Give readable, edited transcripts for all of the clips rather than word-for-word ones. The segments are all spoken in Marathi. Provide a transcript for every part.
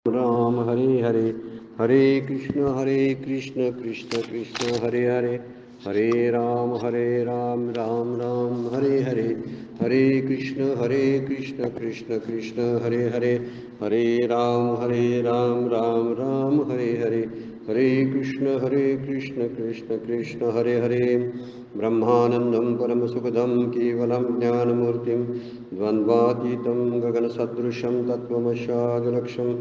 राम हरे हरे, हरे कृष्ण कृष्ण कृष्ण हरे हरे, हरे राम राम राम हरे हरे, हरे कृष्ण कृष्ण कृष्ण हरे हरे, हरे राम राम राम हरे हरे, हरे कृष्ण कृष्ण कृष्ण हरे हरे। ब्रह्मानंदं परमसुखदं केवलं ज्ञानमूर्तिं द्वन्द्वातीतं गगनसदृशं तत्त्वमस्यादिलक्ष्यम्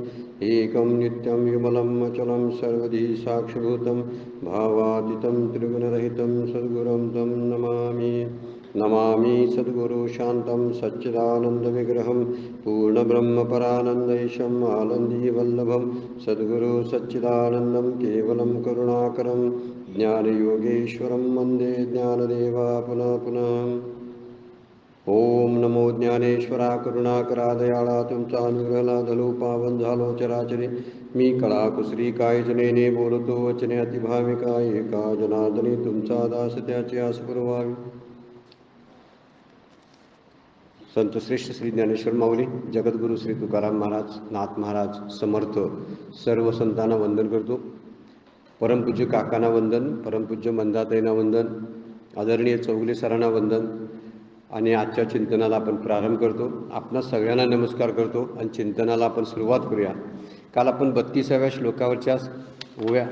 एकं नित्यं विमलं अचलं सर्वधी साक्षिभूतं भावातीतं त्रिगुणरहितं सद्गुरुं तं नमामि। नमामि सद्गुरु शान्तं सच्चिदानन्दविग्रहं पूर्णब्रह्मपरानन्दैशम् आनन्दीवल्लभं सद्गुरु सच्चिदानन्दं केवलं करुणाकरं ज्ञानयोगेश्वरं वन्दे ज्ञानदेवा पुनः पुनः। ओम नमो ज्ञानेश्वरा करुणाकरा दयाळा तुमचा अनुग्रह लादलो पावन झालो चराचरे मी कळा कुसरी काय जनेने बोलतो वचने अतिभाविका एका जनार्दनी तुमचा दास त्याचे आस पुरवावी। संत श्रेष्ठ श्री ज्ञानेश्वर माऊली, जगद्गुरु श्री तुकाराम महाराज, नाथ महाराज, समर्थ सर्व संतांना वंदन करतो। परमपूज्य काकांना वंदन, परमपूज्य मंदाताईंना वंदन, आदरणीय चौगले सरांना वंदन आणि आजच्या चिंतनाला आपण प्रारंभ करतो। आपणा सगळ्यांना नमस्कार करतो आणि चिंतनाला आपण सुरुवात करूया। काल आपण 32व्या श्लोकावरच्या ओव्या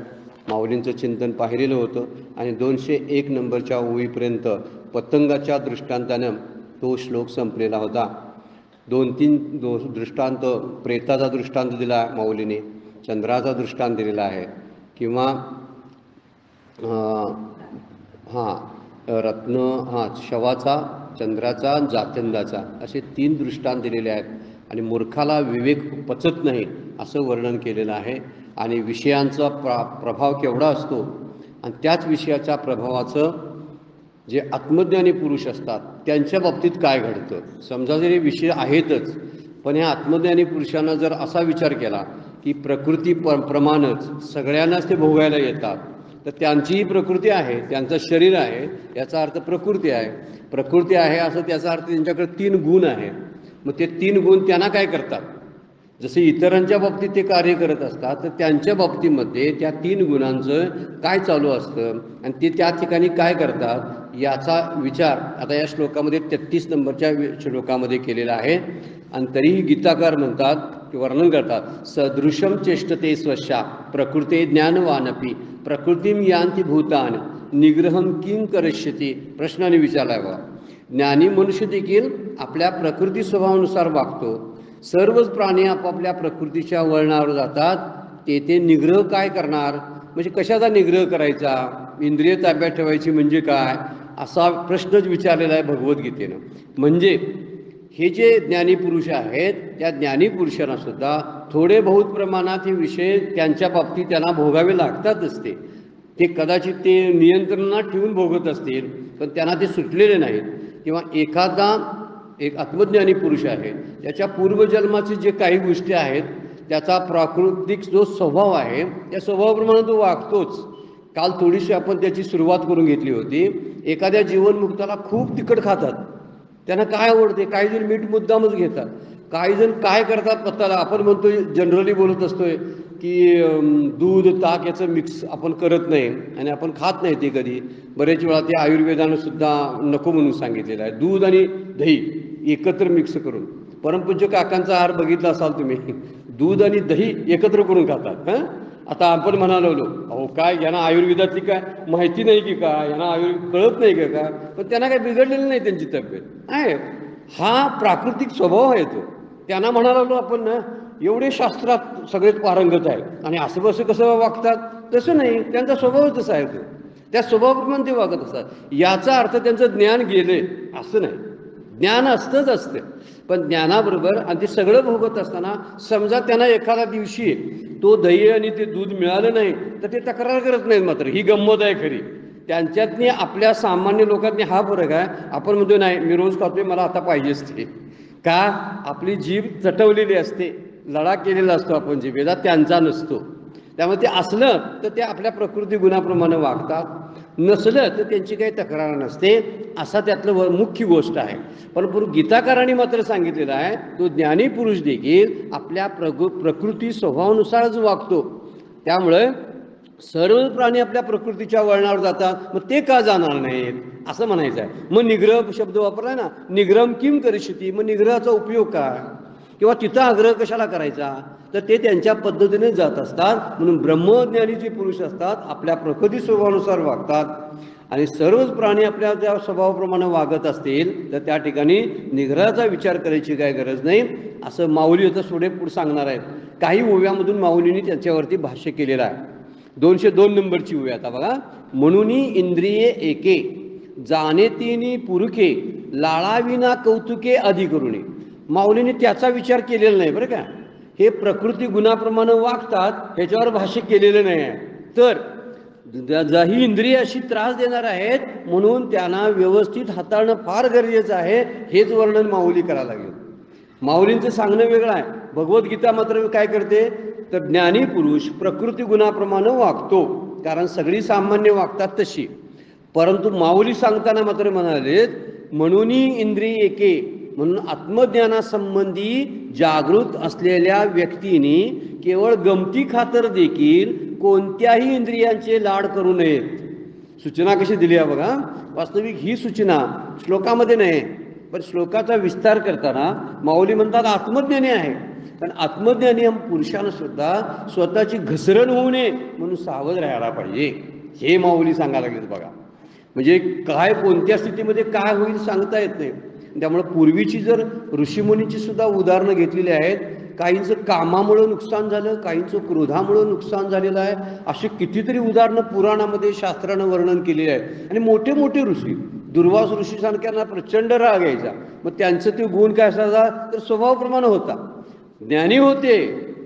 माऊलींचं चिंतन पाहिलेलं होतं आणि 201 नंबरच्या ओळीपर्यंत पतंगाच्या दृष्टांतानं तो श्लोक संपलेला होता। 2-3 दृष्टांत, प्रेताचा दृष्टांत दिला माऊलीने, चंद्राचा दृष्टांत दिलेला आहे किंवा रत्न शवाचा, चंद्राचा, जाचंदाचा असे 3 दृष्टांत दिलेले आहेत आणि मूर्खाला विवेक पचत नाही असं वर्णन केलेलं आहे। आणि विषयांचा प्रभाव केवढा असतो आणि त्याच विषयाच्या प्रभावाचं जे आत्मज्ञानी पुरुष असतात त्यांच्या बाबतीत काय घडतं। समजा जरी विषय आहेतच, पण ह्या आत्मज्ञानी पुरुषांना जर असा विचार केला की प्रकृती प्रमाणच सगळ्यांनाच ते भोगायला येतात, तर त्यांचीही प्रकृती आहे, त्यांचं शरीर आहे याचा अर्थ प्रकृती आहे, प्रकृती आहे असं त्याचा अर्थ त्यांच्याकडे 3 गुण आहे। मग ते 3 गुण त्यांना काय करतात, जसे इतरांच्या बाबतीत ते कार्य करत असतात तर त्यांच्या बाबतीमध्ये त्या 3 गुणांचं काय चालू असतं आणि ते त्या ठिकाणी काय करतात याचा विचार आता या श्लोकामध्ये 33 नंबरच्या श्लोकामध्ये केलेला आहे। आणि तरीही गीताकार म्हणतात की वर्णन करतात, सदृशम चेष्टते स्वशा प्रकृते ज्ञानवानपी प्रकृतीम यांती भूतान निग्रहम किं करिष्यति। प्रश्नाने विचारलाय बा। ज्ञानी मनुष्य देखील आपल्या प्रकृती स्वभावानुसार वागतो, सर्वच प्राणी आपापल्या प्रकृतीच्या वळणावर जातात, तेथे निग्रह काय करणार, म्हणजे कशाचा निग्रह करायचा, इंद्रिय ताब्यात ठेवायची म्हणजे काय असा प्रश्नच विचारलेला आहे भगवद्गीतेनं। म्हणजे हे जे ज्ञानी पुरुष आहेत त्या ज्ञानी पुरुषांना सुद्धा थोडे बहुत प्रमाणात हे विषय त्यांच्या बाबतीत त्यांना भोगावे लागतात असते, ते कदाचित ते नियंत्रणात ठेवून भोगत असतील पण त्यांना ते सुटलेले नाहीत। किंवा एखादा एक आत्मज्ञानी पुरुष आहे त्याच्या पूर्वजन्माचे जे काही गोष्टी आहेत त्याचा प्राकृतिक जो स्वभाव आहे त्या स्वभावाप्रमाणे तो वागतोच। काल थोडीशी आपण त्याची सुरुवात करून घेतली होती। एखाद्या जीवनमुक्ताला खूप तिखट खातात, त्यांना काय आवडते, काही जण मीठ मुद्दामच घेतात, काही जण काय करतात पत्ताला, आपण म्हणतोय जनरली बोलत असतोय की दूध ताक याचं मिक्स आपण करत नाही आणि आपण खात नाही ते कधी। बरेच वेळा ते आयुर्वेदानं सुद्धा नको म्हणून सांगितलेलं आहे, दूध आणि दही एकत्र मिक्स करून। परमपूज्य काकांचा आहार बघितला असाल तुम्ही, दूध आणि दही एकत्र करून खातात। आता आपण म्हणालो अहो काय यांना आयुर्वेदातली काय माहिती नाही की काय, यांना आयुर्वेद कळत नाही का काय, पण त्यांना काय बिघडलेलं नाही त्यांची तब्येत आहे, हा प्राकृतिक स्वभाव आहे तो। त्यांना म्हणालो आपण ना एवढे शास्त्रात सगळेच पारंगत आहे आणि असं कसं वागतात, तसं नाही, त्यांचा स्वभाव तसा आहे तो, त्या स्वभावाप्रमाणे ते वागत असतात। याचा अर्थ त्यांचं ज्ञान गेले असं नाही, ज्ञान असतं, पण ज्ञानाबरोबर आणि ते सगळं भोगत असताना समजा त्यांना एखाद्या दिवशी तो दही आणि ते दूध मिळालं नाही तर ते तक्रार करत नाहीत। मात्र ही गंमत आहे खरी, त्यांच्यातनी आपल्या सामान्य लोकांनी हा फरक आहे। आपण म्हणतो नाही मी रोज खातोय मला आता पाहिजेच ते, का आपली जीभ चटवलेली असते, लढा केलेला असतो आपण जिभेला, त्यांचा नसतो। त्यामुळे ते असलं तर ते आपल्या प्रकृती गुणाप्रमाणे वागतात। नसलं तर त्यांची काही तक्रार नसते, असा त्यातलं मुख्य गोष्ट आहे. परंतु गीताकारांनी मात्र सांगितलेलं आहे तो ज्ञानी पुरुष देखील आपल्या प्रकृती स्वभावानुसारच वागतो. त्यामुळे सर्व प्राणी आपल्या प्रकृतीच्या वळणावर जातात, मग ते का जाणार नाहीत असं म्हणायचं आहे. मग निग्रह शब्द वापरलाय ना, निग्रहम किम करिष्यति, मग निग्रहाचा उपयोग काय किंवा तिथं आग्रह कशाला करायचा, तर ते त्यांच्या पद्धतीने जात असतात. म्हणून ब्रह्मज्ञानी जे पुरुष असतात आपल्या प्रकृती स्वभावानुसार वागतात आणि सर्वच प्राणी आपल्या त्या स्वभावाप्रमाणे वागत असतील तर त्या ठिकाणी निग्रहाचा विचार करायची काय गरज नाही, असं माऊली होतं पुढे सांगणार आहेत. काही ओव्यामधून माऊलींनी त्याच्यावरती भाष्य केलेलं आहे. 202 नंबरची ओवी आता बघा. म्हणून इंद्रिये एके जाणे तिनी पुरुखे लाळाविना कौतुके आदी करुणे. माऊलीने त्याचा विचार केलेला नाही बरं का, हे प्रकृती गुणाप्रमाणे वागतात ह्याच्यावर भाष्य केलेलं नाही आहे. तर ही इंद्रिय अशी त्रास देणार आहेत म्हणून त्यांना व्यवस्थित हाताळणं फार गरजेचं आहे, हेच वर्णन माऊली करायला लागेल. माऊलींचं सांगणं वेगळं आहे. भगवद्गीता मात्र काय करते तर ज्ञानी पुरुष प्रकृती गुणाप्रमाणे वागतो, कारण सगळी सामान्य वागतात तशी. परंतु माऊली सांगताना मात्र म्हणाले म्हणून इंद्रिय एके, म्हणून आत्मज्ञानासंबंधी जागृत असलेल्या व्यक्तीने केवळ गमती खातर देखील कोणत्याही इंद्रियांचे लाड करू नयेत. सूचना कशी दिली आहे बघा. वास्तविक ही सूचना श्लोकामध्ये नाही, पण श्लोकाचा विस्तार करताना माऊली म्हणतात आत्मज्ञानी आहे, कारण आत्मज्ञानी पुरुषानं सुद्धा स्वतःची घसरण होऊ नये म्हणून सावध राहायला पाहिजे, हे माऊली सांगायला लागले बघा. म्हणजे काय कोणत्या स्थितीमध्ये काय होईल सांगता येत नाही. त्यामुळे पूर्वीची जर ऋषीमुनींची सुद्धा उदाहरणं घेतलेली आहेत. काहींचं कामामुळं नुकसान झालं, काहींचं क्रोधामुळं नुकसान झालेलं आहे. अशी कितीतरी उदाहरणं पुराणामध्ये शास्त्रानं वर्णन केलेली आहे. आणि मोठे मोठे ऋषी, दुर्वास ऋषी सारख्यांना प्रचंड राग यायचा, मग त्यांचं ते गुण काय असायचा तर स्वभावाप्रमाणे होता, ज्ञानी होते,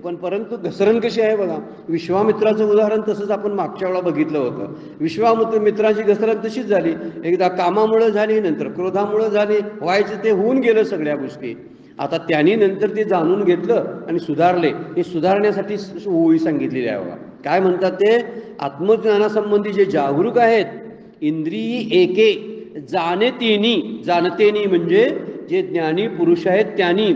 पण परंतु घसरण कशी आहे बघा. विश्वामित्राचं उदाहरण तसंच आपण मागच्या वेळा बघितलं होतं. मित्राची घसरण तशीच झाली. एकदा कामामुळे झाली, नंतर क्रोधामुळे झाली, व्हायचं ते होऊन गेलं सगळ्या गोष्टी. आता त्यांनी नंतर ते जाणून घेतलं आणि सुधारले. हे सुधारण्यासाठी ओवी सांगितलेली आहे बघा. काय म्हणतात ते, आत्मज्ञानासंबंधी जे जागरूक आहेत, इंद्रिय एके जाणे तेनी म्हणजे जे ज्ञानी पुरुष आहेत त्यांनी,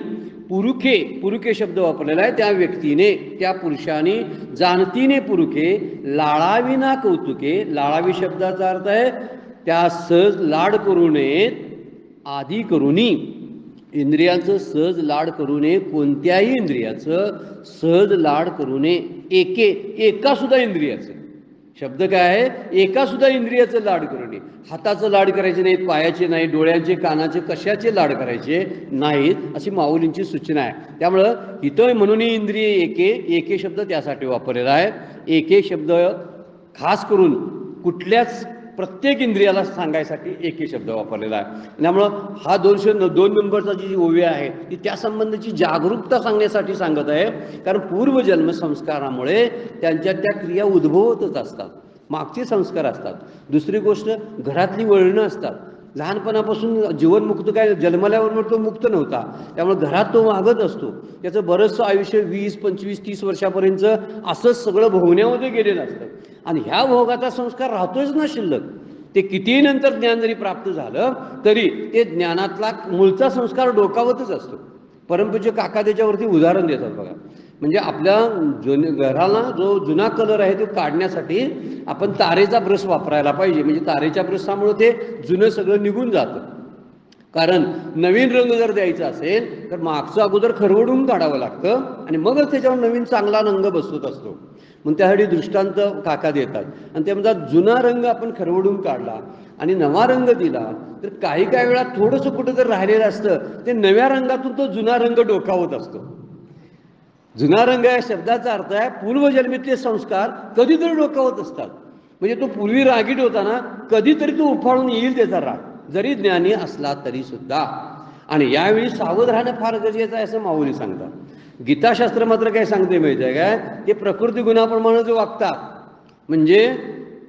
पुरुखे शब्द वापरलेला आहे, त्या व्यक्तीने, त्या पुरुषाने, जाणतीने पुरुखे लाळाविना कौतुके, लाळावी शब्दाचा अर्थ आहे त्या सहज लाड करू नयेत, आधी करूनी, इंद्रियांचं सहज लाड करू नये, कोणत्याही इंद्रियाचं सहज लाड करू नये. एका सुद्धा इंद्रियाचं शब्द काय आहे, एका सुद्धा इंद्रियाचं लाड करू नये. हाताचं लाड करायचे नाहीत, पायाचे नाही, डोळ्यांचे, कानाचे, कशाचे लाड करायचे नाहीत, अशी माऊलींची सूचना आहे. त्यामुळं इथं म्हणून इंद्रिय एके शब्द त्यासाठी वापरलेला आहे. एके शब्द खास करून कुठल्याच प्रत्येक इंद्रियाला सांगायसाठी एके शब्द वापरलेला आहे. त्यामुळं हा 202 नंबरचा जी ओवी आहे ती त्या संबंधीची जागरूकता सांगण्यासाठी सांगत आहे. कारण पूर्वजन्म संस्कारामुळे त्यांच्या त्या क्रिया उद्भवतच असतात, मागचे संस्कार असतात. दुसरी गोष्ट घरातली वळणं असतात. लहानपणापासून जीवनमुक्त काय जन्मल्यावर तो मुक्त नव्हता, त्यामुळे घरात तो वागत असतो. त्याचं बरंचसं आयुष्य 20, 25, 30 वर्षापर्यंत असंच सगळं भोगण्यामध्ये गेलेलं असतं. आणि ह्या भोगाचा संस्कार राहतोच ना शिल्लक. ते कितीही नंतर ज्ञान जरी प्राप्त झालं तरी ते ज्ञानातला मूळचा संस्कार डोकावतच असतो. परमपूज्य काका त्याच्यावरती उदाहरण देतात बघा. म्हणजे आपल्या घराला जो जुना कलर आहे तो काढण्यासाठी आपण तारेचा ब्रश वापरायला पाहिजे. म्हणजे तारेच्या ब्रशामुळे ते जुनं सगळं निघून जातं. कारण नवीन रंग जर द्यायचा असेल तर मागचं अगोदर खरवडून काढावं लागतं आणि मगच त्याच्यावर नवीन चांगला रंग बसवत असतो. मग त्यासाठी दृष्टांत काका देतात आणि ते म्हणतात जुना रंग आपण खरवडून काढला आणि नवा रंग दिला तर काही वेळा थोडंसं कुठं जर राहिलेलं असतं ते नव्या रंगातून तो जुना रंग डोकावत असतो. जुना रंग या शब्दाचा अर्थ आहे पूर्वजन्मीतले संस्कार कधीतरी डोकावत असतात. म्हणजे तो पूर्वी रागीट होता ना, कधीतरी तो उफाळून येईल त्याचा राग, जरी ज्ञानी असला तरी सुद्धा. आणि यावेळी सावध राहणं फार गरजेचं आहे असं माऊली सांगतात. गीताशास्त्र मात्र काय सांगते माहिती आहे काय, ते प्रकृती गुणाप्रमाणे जो वागतात, म्हणजे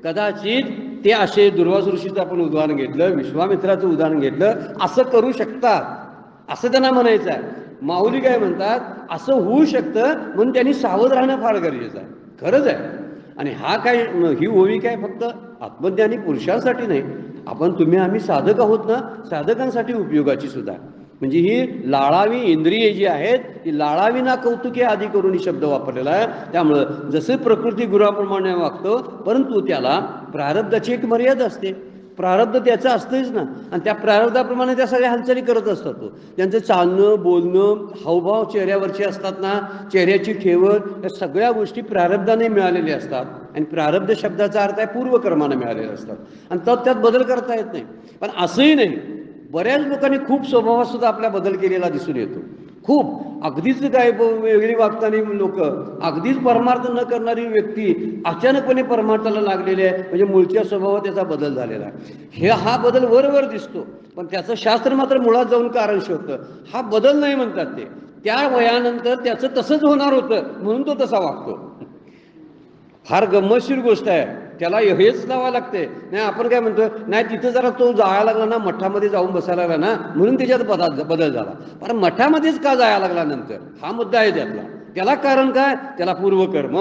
कदाचित ते असे दुर्वास ऋषीचं आपण उदाहरण घेतलं, विश्वामित्राचं उदाहरण घेतलं, असं करू शकतात असं त्यांना म्हणायचं आहे. माऊली काय म्हणतात, असं होऊ शकतं म्हणून त्यांनी सावध राहणं फार गरजेचं आहे. खरंच आहे. आणि हा काय ही ओवी काय फक्त आत्मज्ञानी पुरुषांसाठी नाही, तुम्ही आम्ही साधक आहोत ना, साधकांसाठी उपयोगाची सुद्धा. म्हणजे ही लाळावी इंद्रिये जी आहेत ती लाळावी ना कौतुके आदी करून शब्द वापरलेला आहे. त्यामुळं जसं प्रकृती गुराप्रमाणे वागतो, परंतु त्याला प्रारब्धाची एक मर्यादा असते. प्रारब्ध त्याचं असतंच ना, आणि त्या प्रारब्धाप्रमाणे त्या सगळ्या हालचाली करत असतात. तो त्यांचं चालणं बोलणं हावभाव चेहऱ्यावरचे असतात ना, चेहऱ्याची ठेवण, या सगळ्या गोष्टी प्रारब्धाने मिळालेल्या असतात. आणि प्रारब्ध शब्दाचा अर्थ आहे पूर्वकर्माने मिळालेले असतात, आणि त्यात बदल करता येत नाही. पण असंही नाही, बऱ्याच लोकांनी खूप स्वभावात सुद्धा आपल्या बदल केलेला दिसून येतो. खूप अगदीच काय वेगळी वागणारी लोक, अगदीच परमार्थ न करणारी व्यक्ती अचानकपणे परमार्थाला लागलेले आहे, म्हणजे मूळच्या स्वभावात त्याचा बदल झालेला आहे. हा बदल वर दिसतो, पण त्याचं शास्त्र मात्र मुळात जाऊन कारण शोधतं. हा बदल नाही म्हणतात ते, त्या वयानंतर त्याचं तसंच होणार होतं म्हणून तो तसा वागतो. फार गंमतशीर गोष्ट आहे, त्याला हेच लावावं लागते. नाही आपण काय म्हणतो, नाही तिथं जरा तो जायला लागला ना, मठामध्ये जाऊन बसायला लागला ना, म्हणून त्याच्यात बदल झाला. पण मठामध्येच का जायला लागला नंतर, हा मुद्दा आहे त्यातला. त्याला कारण काय, त्याला पूर्वकर्म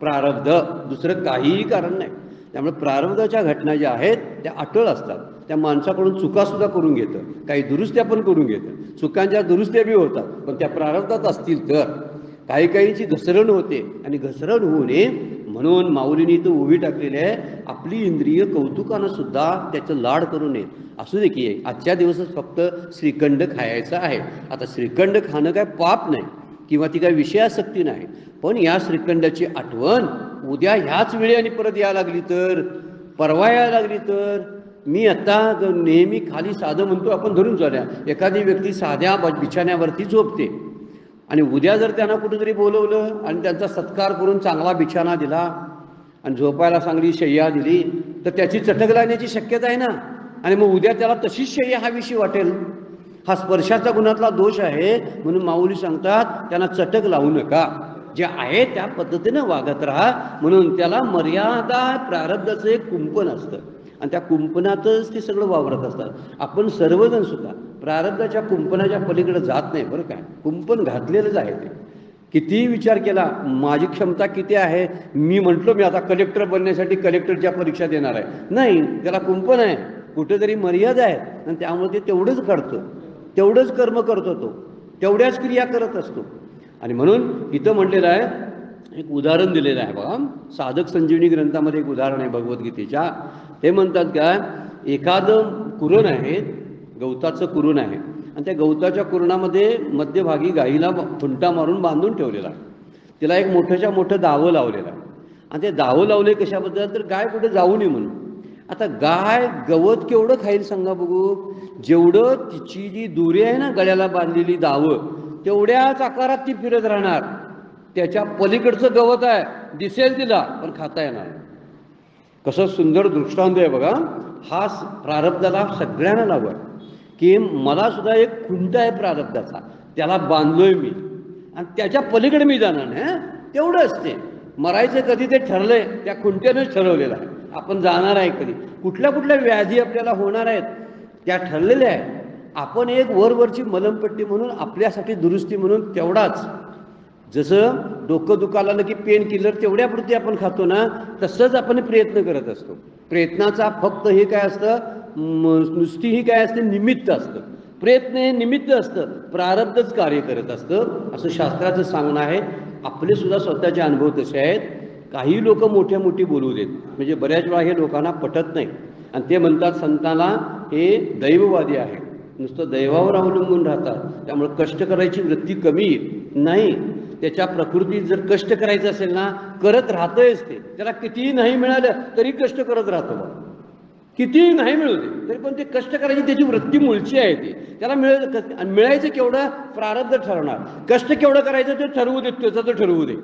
प्रारब्ध, दुसरं काहीही कारण नाही. त्यामुळे प्रारब्धाच्या घटना ज्या आहेत त्या अटळ असतात. त्या माणसाकडून चुकासुद्धा करून घेतं, काही दुरुस्त्या पण करून घेतं, चुकांच्या दुरुस्त्या बी होतात, पण त्या प्रारब्धात असतील तर. काहींची घसरण होते, आणि घसरण होऊ नये म्हणून माऊलींनी तर उभी टाकलेली आहे, आपली इंद्रिय कौतुकानं सुद्धा त्याचं लाड करू नये. असू दे की आजच्या दिवसच फक्त श्रीखंड खायचं आहे. आता श्रीखंड खाणं काय पाप नाही, किंवा ती काय विषयासक्ती नाही, पण या श्रीखंडाची आठवण उद्या ह्याच वेळी आणि परत यायला लागली तर, परवा यायला लागली तर. मी आता नेहमी खाली साधं म्हणतो आपण, धरून चालूया, एखादी व्यक्ती साध्या बिछाण्यावरती झोपते, आणि उद्या जर त्यांना कुठेतरी बोलवलं आणि त्यांचा सत्कार करून चांगला बिछाना दिला आणि झोपायला चांगली शय्या दिली, तर त्याची चटक लागण्याची शक्यता आहे ना. आणि मग उद्या त्याला तशीच शय्या हवीशी वाटेल. हा स्पर्शाचा गुणातला दोष आहे, म्हणून माऊली सांगतात त्यांना चटक लावू नका, जे आहे त्या पद्धतीनं वागत राहा. म्हणून त्याला मर्यादा प्रारब्धाचं एक कुंपण असतं, आणि त्या कुंपणातच ते सगळं वावरत असतात. आपण सर्वजण सुद्धा प्रारब्धाच्या कुंपणाच्या पलीकडे जात नाही बरं काय, कुंपण घातलेलंच आहे ते. कितीही विचार केला, माझी क्षमता किती आहे, मी म्हटलो मी आता कलेक्टर बनण्यासाठी कलेक्टरच्या परीक्षा देणार आहे, नाही, त्याला कुंपण आहे, कुठेतरी मर्यादा आहे, आणि त्यामुळे ते तेवढंच काढतो, तेवढंच कर्म करतो, तो तेवढ्याच क्रिया करत असतो. आणि म्हणून इथं म्हटलेलं आहे, एक उदाहरण दिलेलं आहे बघा, साधक संजीवनी ग्रंथामध्ये एक उदाहरण आहे भगवद्गीतेच्या. ते म्हणतात का, एखादं कुरण आहे, गवताचं कुरण आहे, आणि त्या गवताच्या कुरणामध्ये मध्यभागी गाईला खुंटा मारून बांधून ठेवलेला आहे. तिला एक मोठं दावं लावलेलं आहे, आणि ते दावं लावले कशाबद्दल, तर गाय कुठे जाऊ नये म्हणून. आता गाय गवत केवढं खाईल सांगा बघू, जेवढं तिची जी दोरी आहे ना गळ्याला बांधलेली दावं, तेवढ्याच आकारात ती फिरत राहणार. त्याच्या पलीकडचं गवत आहे, दिसेल तिला, पण खाता येणार. कसं सुंदर दृष्टांत आहे बघा. हा प्रारब्धाला सगळ्यांना लागू आहे, की मला सुद्धा एक खुंट आहे प्रारब्धाचा, त्याला बांधलोय मी, आणि त्याच्या पलीकडे मी जाणार नाही. तेवढंच ते मरायचं कधी ते ठरलंय, त्या खुंट्यानेच ठरवलेलं आहे आपण जाणार आहे कधी, कुठल्या कुठल्या व्याधी आपल्याला होणार आहेत त्या ठरलेल्या आहेत. आपण एक वरवरची मलमपट्टी म्हणून, आपल्यासाठी दुरुस्ती म्हणून तेवढाच, जसं डोकं दुखायला आलं की पेन किलर तेवढ्यापुरती आपण खातो ना, तसंच आपण प्रयत्न करत असतो. प्रयत्नाचा फक्त हे काय असतं, नुसती ही काय असते, निमित्त असतं. प्रयत्न हे निमित्त असतं, प्रारब्धच कार्य करत असतं, असं शास्त्राचं सांगणं आहे. आपले सुद्धा स्वतःचे अनुभव तसे आहेत. काही लोक मोठी बोलू देत, म्हणजे बऱ्याच वेळा हे लोकांना पटत नाही, आणि ते म्हणतात संतांना हे दैववादी आहे, नुसतं दैवावर अवलंबून राहतात, त्यामुळे कष्ट करायची वृत्ती कमी नाही. त्याच्या प्रकृतीत जर कष्ट करायचं असेल ना, करत राहतोयच ते, त्याला कितीही नाही मिळालं तरी कष्ट करत राहतो. कितीही नाही मिळू दे तरी पण ते कष्ट करायची त्याची वृत्ती मूळची आहे ती, त्याला मिळायचं केवढं प्रारब्ध ठरवणार, कष्ट केवढं करायचं ते ठरवू दे, त्याचं तर ठरवू दे.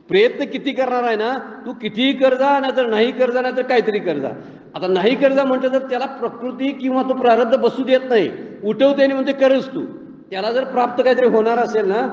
प्रयत्न किती करणार आहे ना, तू कितीही कर जा, नाहीतर नाही कर जा, नाहीतर काहीतरी कर जा. आता नाही कर जा म्हणतं तर त्याला प्रकृती किंवा तो प्रारब्ध बसू देत नाही, उठवते आणि म्हणते करच तू. त्याला जर प्राप्त काहीतरी होणार असेल ना,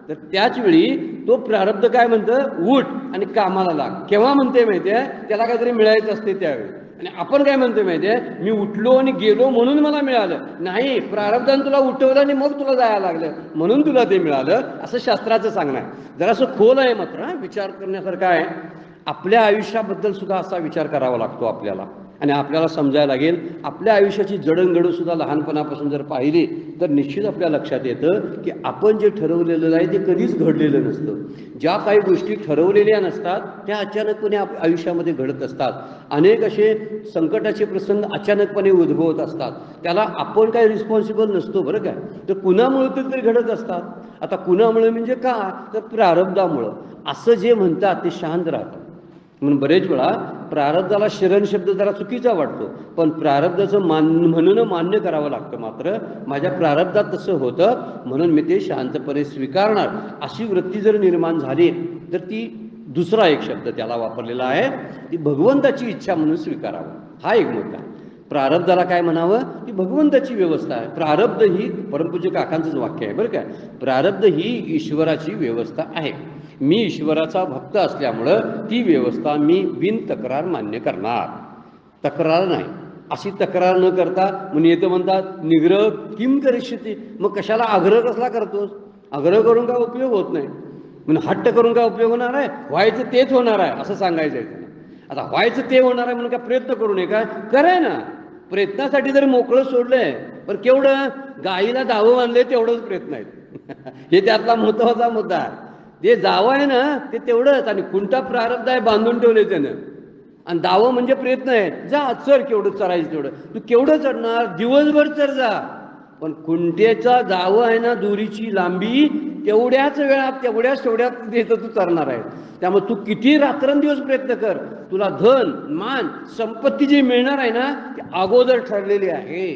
तर त्याच वेळी तो प्रारब्ध काय म्हणतं, उठ आणि कामाला लाग. केव्हा म्हणते माहिती आहे, त्याला काहीतरी मिळायचं असते त्यावेळी. आणि आपण काय म्हणतो माहिती आहे, मी उठलो आणि गेलो म्हणून मला मिळालं, नाही, प्रारब्धाने तुला उठवलं आणि मग तुला जायला लागलं म्हणून तुला ते मिळालं, असं शास्त्राचं सांगणं आहे. जरासं खोल आहे मात्र, विचार करण्यासारखं आहे. आपल्या आयुष्याबद्दल सुद्धा असा विचार करावा लागतो आपल्याला. आणि आपल्याला समजायला लागेल, आपल्या आयुष्याची जडणघडणसुद्धा लहानपणापासून जर पाहिली तर निश्चित आपल्या लक्षात येतं की आपण जे ठरवलेलं आहे ते कधीच घडलेलं नसतं. ज्या काही गोष्टी ठरवलेल्या नसतात त्या अचानकपणे आयुष्यामध्ये घडत असतात. अनेक असे संकटाचे प्रसंग अचानकपणे उद्भवत असतात. त्याला आपण काही रिस्पॉन्सिबल नसतो बरं काय. तर कुणामुळे तरी घडत असतात. आता कुणामुळे म्हणजे का, तर प्रारब्धामुळं. असं जे म्हणतात ते शांत राहतात. म्हणून बरेच वेळा प्रारब्धाला शरण शब्द जरा चुकीचा वाटतो, पण प्रारब्धाचं म्हणून मान्य करावं लागतं. मात्र माझ्या प्रारब्धात तसं होतं म्हणून मी ते शांतपणे स्वीकारणार, अशी वृत्ती जर निर्माण झाली तर ती दुसरा एक शब्द त्याला वापरलेला आहे, ती भगवंताची इच्छा म्हणून स्वीकारावं. हा एक मुद्दा. प्रारब्धाला काय म्हणावं, ती भगवंताची व्यवस्था आहे. प्रारब्ध ही परमपूज्य काकांचंच वाक्य आहे बरं काय. प्रारब्ध ही ईश्वराची व्यवस्था आहे. मी ईश्वराचा भक्त असल्यामुळं ती व्यवस्था मी बिन तक्रार मान्य करणार. तक्रार नाही, अशी तक्रार न करता म्हणून येतं म्हणतात निग्रह किम करिष्यति. मग कशाला आग्रह कसला करतोस. आग्रह करून काय उपयोग होत नाही. म्हणून हट्ट करून काय उपयोग होणार आहे. व्हायचं तेच होणार आहे असं सांगायचं आहे त्यांना. आता व्हायचं ते होणार आहे म्हणून काय प्रयत्न करू नये काय. कराय ना. प्रयत्नासाठी जर मोकळं सोडलंय, पण केवढं गाईला दावं बांधले तेवढंच प्रयत्न आहेत. हे त्यातला महत्वाचा मुद्दा आहे. जे जावं आहे ना ते तेवढंच. आणि खुंटा प्रारब्ध आहे बांधून ठेवले त्यानं. आणि दावं म्हणजे प्रयत्न आहे. जा चढ, केवढं चढायचं तेवढं. तू केवढं चढणार, दिवसभर चढ जा. पण खुंट्याचा जावं आहे ना, दोरीची लांबी तेवढ्याच वेळात तेवढ्यात देतं तू चढणार आहे. त्यामुळे तू किती रात्रंदिवस प्रयत्न कर, तुला धन मान संपत्ती जी मिळणार आहे ना ती अगोदर ठरलेली आहे.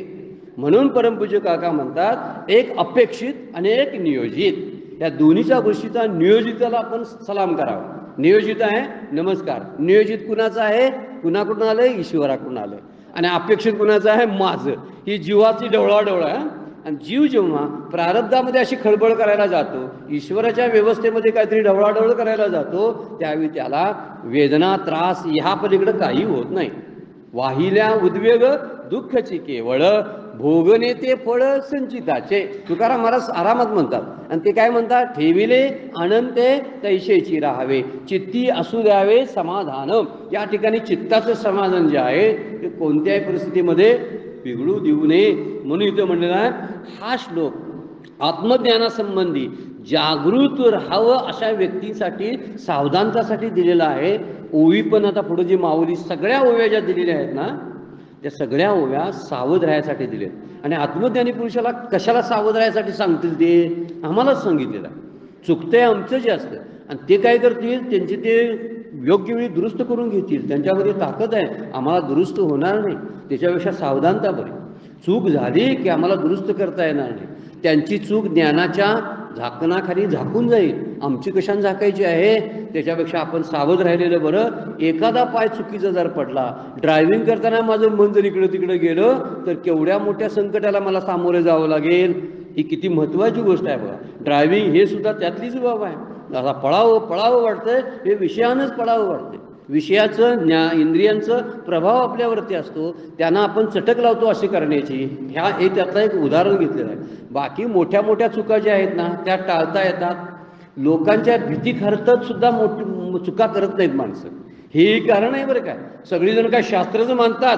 म्हणून परमपूज्य काका म्हणतात एक अपेक्षित आणि एक नियोजित. या दोन्हीच्या गोष्टीचा नियोजिताला आपण सलाम करावा. नियोजित आहे नमस्कार. नियोजित कुणाचं आहे, कुणाकडून आलंय, ईश्वराकडून आलंय. आणि अपेक्षित कुणाचं आहे, माझं. ही जीवाची ढवळाढवळ आहे. आणि जीव जेव्हा प्रारब्धामध्ये अशी खळबळ करायला जातो, ईश्वराच्या व्यवस्थेमध्ये काहीतरी ढवळाढवळ करायला जातो, त्यावेळी त्याला वेदना त्रास ह्या पलीकडं काही होत नाही. वाहिल्या उद्वेग दुःखची केवळ भोगणे ते फळ संचिताचे. तुकाराम महाराज आरामात म्हणतात. आणि ते काय म्हणतात, ठेविले अनंते तैशेची राहावे, चित्ती असू द्यावे समाधान. या ठिकाणी चित्ताचं समाधान जे आहे ते कोणत्याही परिस्थितीमध्ये बिघडू देऊ नये म्हणून इथं म्हणलेला आहे. हा श्लोक आत्मज्ञानासंबंधी जागृत राहावं अशा व्यक्तींसाठी सावधानतासाठी दिलेला आहे. ओवी पण आता पुढे जी माऊली सगळ्या ओव्या ज्या दिलेल्या आहेत ना त्या सगळ्या ओव्या सावध राहायसाठी दिलेत. आणि आत्मज्ञानी पुरुषाला कशाला सावध राहायसाठी सांगतील ते आम्हालाच सांगितलेलं आहे. चुकतंय आमचं जे असतं आणि ते काय करतील, त्यांचे ते योग्य वेळी दुरुस्त करून घेतील. त्यांच्यामध्ये ताकद आहे, आम्हाला दुरुस्त होणार नाही. त्याच्यापेक्षा सावधानता बरी. चूक झाली की आम्हाला दुरुस्त करता येणार नाही. त्यांची चूक ज्ञानाच्या झाकणाखाली झाकून जाईल. आमची कशाने झाकायची आहे, त्याच्यापेक्षा आपण सावध राहिलेलं बरं. एखादा पाय चुकीचा जर पडला, ड्रायव्हिंग करताना माझं मन जर इकडं तिकडं गेलं तर केवढ्या मोठ्या संकटाला मला सामोरे जावं लागेल. ही किती महत्त्वाची गोष्ट आहे बघा. ड्रायव्हिंग हे सुद्धा त्यातलीच बाब आहे. आता पळावं वाटतंय, हे विषयानंच पळावं वाटतंय. विषयाचं इंद्रियांचं प्रभाव आपल्यावरती असतो, त्यांना आपण चटक लावतो अशी करण्याची. हे त्यातलं एक उदाहरण घेतलेलं आहे. बाकी मोठ्या मोठ्या चुका ज्या आहेत ना त्या टाळता येतात. लोकांच्या भीती खरतत सुद्धा चुका करत नाहीत माणसं. हे कारण आहे बरं काय. सगळीजण काय शास्त्रच मानतात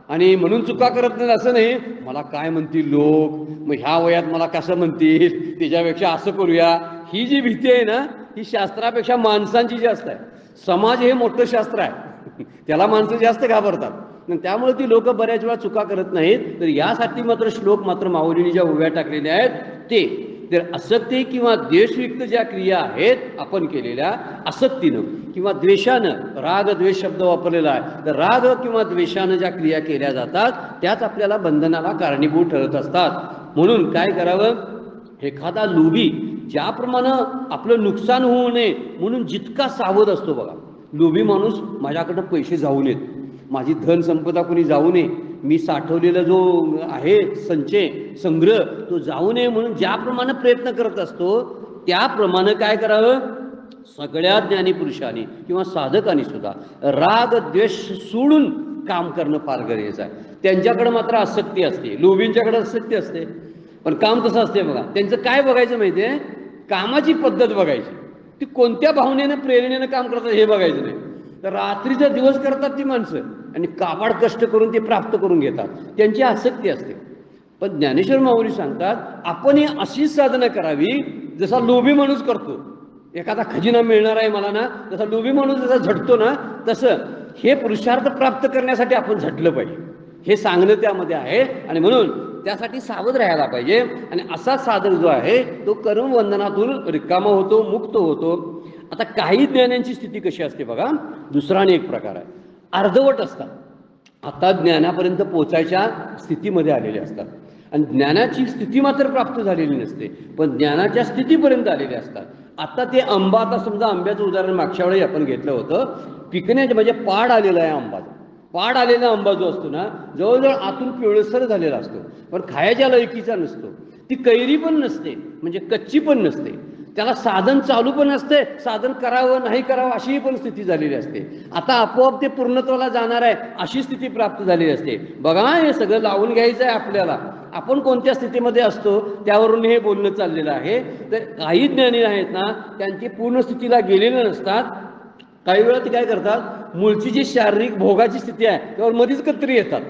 आणि म्हणून चुका करत नाहीत असं नाही. मला काय म्हणतील लोक, मग ह्या वयात मला कसं म्हणतील, त्याच्यापेक्षा असं करूया, ही जी भीती आहे ना ही शास्त्रापेक्षा माणसांची जास्त आहे. समाज हे मोठं शास्त्र आहे, त्याला माणसं जास्त घाबरतात. त्यामुळे ती लोक बऱ्याच वेळा चुका करत नाहीत. तर यासाठी मात्र श्लोक मात्र माऊलींनी ज्या उभ्या टाकलेल्या आहेत ते तर आसक्ती किंवा द्वेषयुक्त ज्या क्रिया आहेत आपण केलेल्या आसक्तीनं किंवा द्वेषानं, राग द्वेष शब्द वापरलेला आहे, तर राग किंवा द्वेषानं ज्या क्रिया केल्या जातात त्याच आपल्याला बंधनाला कारणीभूत ठरत असतात. म्हणून काय करावं, एखादा लोभी ज्याप्रमाणे आपलं नुकसान होऊ नये म्हणून जितका सावध असतो बघा. लोभी माणूस माझ्याकडनं पैसे जाऊ नयेत, माझी धन संपदा कोणी जाऊ नये, मी साठवलेला जो आहे संग्रह तो जाऊ नये म्हणून ज्याप्रमाणे प्रयत्न करत असतो त्याप्रमाणे काय करावं, सगळ्या ज्ञानी पुरुषांनी किंवा साधकांनी सुद्धा राग द्वेष सोडून काम करणं फार गरजेचं आहे. त्यांच्याकडे मात्र आसक्ती असते, लोभींच्याकडे आसक्ती असते. पण काम कसं असते बघा, त्यांचं काय बघायचं माहिती आहे, कामाची पद्धत बघायची. ती कोणत्या भावनेनं प्रेरणेनं काम करतात हे बघायचं नाही. तर रात्रीचा दिवस करतात ती माणसं आणि काबाड कष्ट करून ते प्राप्त करून घेतात, त्यांची आसक्ती असते. पण ज्ञानेश्वर माऊली सांगतात आपण ही अशीच साधना करावी जसा लोभी माणूस करतो. एखादा खजिना मिळणार आहे मला ना, तसा लोभी माणूस जसा झटतो ना, तसं हे पुरुषार्थ प्राप्त करण्यासाठी आपण झटलं पाहिजे, हे सांगणं त्यामध्ये आहे. आणि म्हणून त्यासाठी सावध राहायला पाहिजे. आणि असा साधक जो आहे तो कर्मबंधनातून रिकामा होतो, मुक्त होतो. आता काही ज्ञानांची स्थिती कशी असते बघा, दुसरा आणि एक प्रकार आहे, अर्धवट असतात. आता ज्ञानापर्यंत पोचायच्या स्थितीमध्ये आलेले असतात आणि ज्ञानाची स्थिती मात्र प्राप्त झालेली नसते, पण ज्ञानाच्या स्थितीपर्यंत आलेले असतात. आता ते आंबा, आता समजा आंब्याचं उदाहरण मागच्या वेळी आपण घेतलं होतं, पिकण्याचे म्हणजे पाड आलेला आहे आंबाचा. पाड आलेला आंबा जो असतो ना, जवळजवळ आतून पिवळसर झालेला असतो, पण खायच्या लायकीचा नसतो. ती कैरी पण नसते, म्हणजे कच्ची पण नसते, त्याला साधन चालू पण असते, साधन करावं नाही करावं अशी पण स्थिती झालेली असते. आता आपोआप ते पूर्णत्वाला जाणार आहे अशी स्थिती प्राप्त झालेली असते. बघा, हे सगळं लावून घ्यायचं आहे आपल्याला, आपण कोणत्या स्थितीमध्ये असतो त्यावरून हे बोलणं चाललेलं आहे. तर काही ज्ञानी आहेत ना, त्यांची पूर्ण स्थितीला गेलेले नसतात. काही वेळा ते काय करतात, मूळची जी शारीरिक भोगाची स्थिती आहे त्यावर मध्येच कत्री येतात